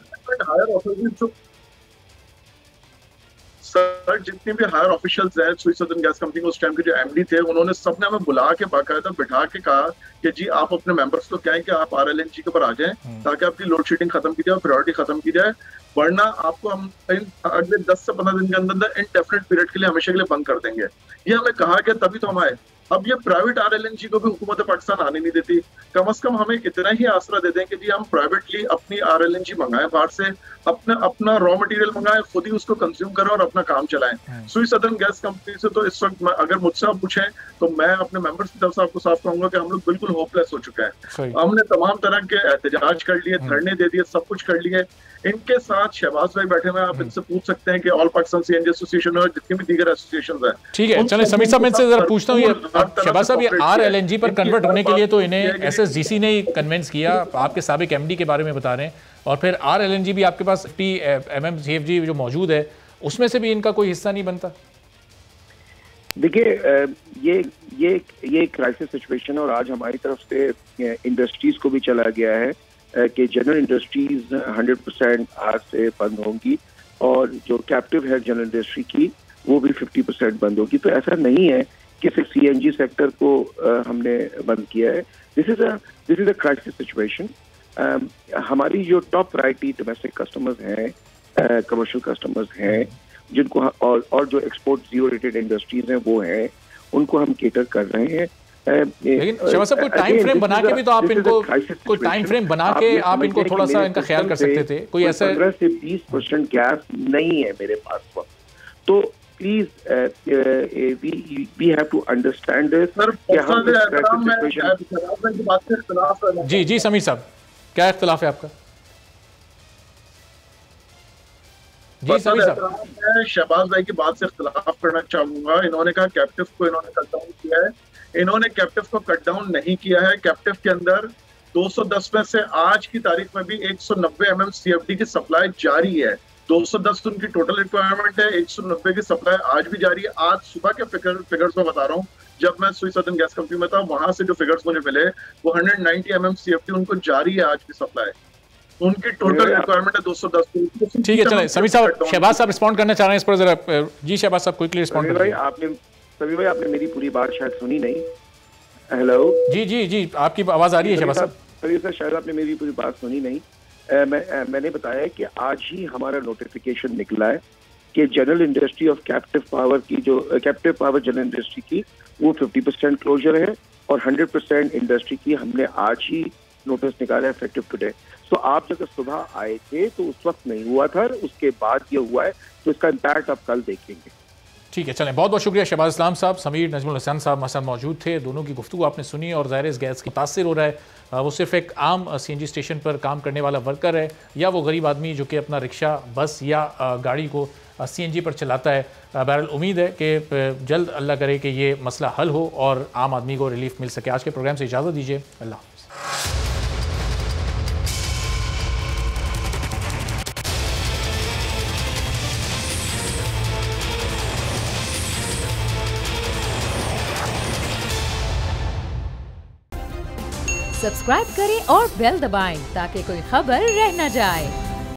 सर जितने भी हायर ऑफिशियल्स हैं स्विट्जरलैंड गैस कंपनी के उस टाइम के जो MD थे, उन्होंने सबने हमें बुला के बाकायदा बिठा के कहा कि जी आप अपने मेंबर्स को कहें कि आप RLNG के ऊपर आ जाएं ताकि आपकी लोड शेडिंग खत्म की जाए, प्रायोरिटी खत्म की जाए, वरना आपको हम अगले 10 से 15 दिन के अंदर इनडेफिनेट पीरियड के लिए हमेशा के लिए बंद कर देंगे। ये हमें कहा गया, तभी तो हम आए। अब ये प्राइवेट RLNG को भी हुकूमत पाकिस्तान आने नहीं देती। कम से कम हमें इतना ही आसरा दे दें कि जी हम प्राइवेटली अपनी RLNG मंगाएं बाहर से, अपना रॉ मटेरियल मंगाएं, खुद ही उसको कंज्यूम करें और अपना काम चलाएं। स्विट्जरलैंड गैस कंपनी से तो इस वक्त अगर मुझसे आप पूछें तो मैं अपने मेंबर्स की तरफ से आपको साफ कहूंगा कि हम लोग बिल्कुल होपलेस हो चुके हैं। हमने तमाम तरह के एहतजाज कर लिए, धरने दे दिए, सब कुछ कर लिए। इनके साथ शहबाज भाई बैठे हुए हैं, आप इनसे पूछ सकते हैं कि ऑल पाकिस्तान CNG एसोसिएशन और जितनी भी दीगर एसोसिएशन है।
ठीक है, चलें समीर साहब, मैं इनसे जरा पूछता हूँ, शहबाज साहब ये RLNG पर कन्वर्ट होने के लिए तो इन्हें SSGC ने ही कन्विंस किया, आपके साबिक MD के बारे में बता रहे हैं, और फिर RLNG भी आपके पास 50 MMCFD जो मौजूद है उसमें से भी इनका कोई हिस्सा नहीं बनता।
देखिए ये क्राइसिस सिचुएशन और आज हमारी तरफ से इंडस्ट्रीज को भी चला गया है कि जनरल इंडस्ट्रीज 100% आज से बंद होंगी और जो कैप्टिव है जनरल इंडस्ट्री की वो भी 50% बंद होगी। तो ऐसा नहीं है कि सिर्फ CNG सेक्टर को हमने बंद किया है। This is a crisis situation. हमारी जो टॉप प्रायोरिटी डोमेस्टिक कस्टमर्स हैं, कमर्शियल कस्टमर्स हैं, जिनको और जो एक्सपोर्ट जीरो रेटेड इंडस्ट्रीज हैं वो हैं, उनको हम केटर कर रहे हैं।
लेकिन शहबाज साहब कोई टाइम फ्रेम बना के भी तो आप इनको कोई टाइम फ्रेम बना के आप इनको थोड़ा सा इनका ख्याल कर सकते थे। कोई ऐसा
15 से 20% गैस नहीं है मेरे पास वक्त, तो please we have to understand this.
जी समीर साहब, क्या इख्तिलाफ है आपका? जी समीर साहब,
मैं शहबाज भाई की बात से इख्तिलाफ करना चाहूंगा। इन्होंने कहा कैप्टिव को इन्होंने कंट्रोल किया है, इन्होंने कैप्टिव को कट डाउन नहीं किया है। कैप्टिव के अंदर 210 में से आज की तारीख में भी 190 MMCFD की सप्लाई जारी है। 210 उनकी टोटल रिक्वायरमेंट है, 190 की सप्लाई आज भी जारी है। आज सुबह के फिगर्स में बता रहा हूँ, जब मैं सुई सदर्न गैस कंपनी में था, वहां से जो फिगर्स मुझे मिले वो 190 MMCFD उनको जारी है आज की सप्लाई। उनकी टोटल रिक्वायरमेंट है 210।
ठीक है, चलें समीर साहब, शहबाज साहब रिस्पॉन्ड करना चाह रहे हैं इस पर जरा। जी शहबाज साहब, क्विकली रिस्पॉन्ड करिए।
सभी भाई आपने मेरी पूरी बात शायद सुनी नहीं। हेलो,
जी जी जी, आपकी आवाज आ रही है शहबाज साहब।
सभी सर, शायद आपने मेरी पूरी बात सुनी नहीं। मैंने बताया कि आज ही हमारा नोटिफिकेशन निकला है कि general industry of captive power की, जो कैप्टिव पावर जनरल इंडस्ट्री की, वो 50% क्लोजर है और 100% इंडस्ट्री की हमने आज ही नोटिस निकाला है इफेक्टिव टुडे। तो आप जब सुबह आए थे तो उस वक्त नहीं हुआ था, उसके बाद ये हुआ है, तो इसका इम्पैक्ट आप कल देखेंगे।
ठीक है, चलें, बहुत बहुत शुक्रिया शहबाज इस्लाम साहब। समीर नजमुल हसन साहब हमारे साथ मौजूद थे। दोनों की गुफ्तगू आपने सुनी और ज़ाहिर इस गैस की मुतासिर हो रहा है। वो सिर्फ एक आम CNG स्टेशन पर काम करने वाला वर्कर है या वो गरीब आदमी जो कि अपना रिक्शा, बस या गाड़ी को CNG पर चलाता है। बहरहाल उम्मीद है कि जल्द अल्लाह करे कि ये मसला हल हो और आम आदमी को रिलीफ मिल सके। आज के प्रोग्राम से इजाज़त दीजिए, अल्लाह हाफ़िज़।
सब्सक्राइब करें और बेल दबाएं ताकि कोई खबर रह न जाए।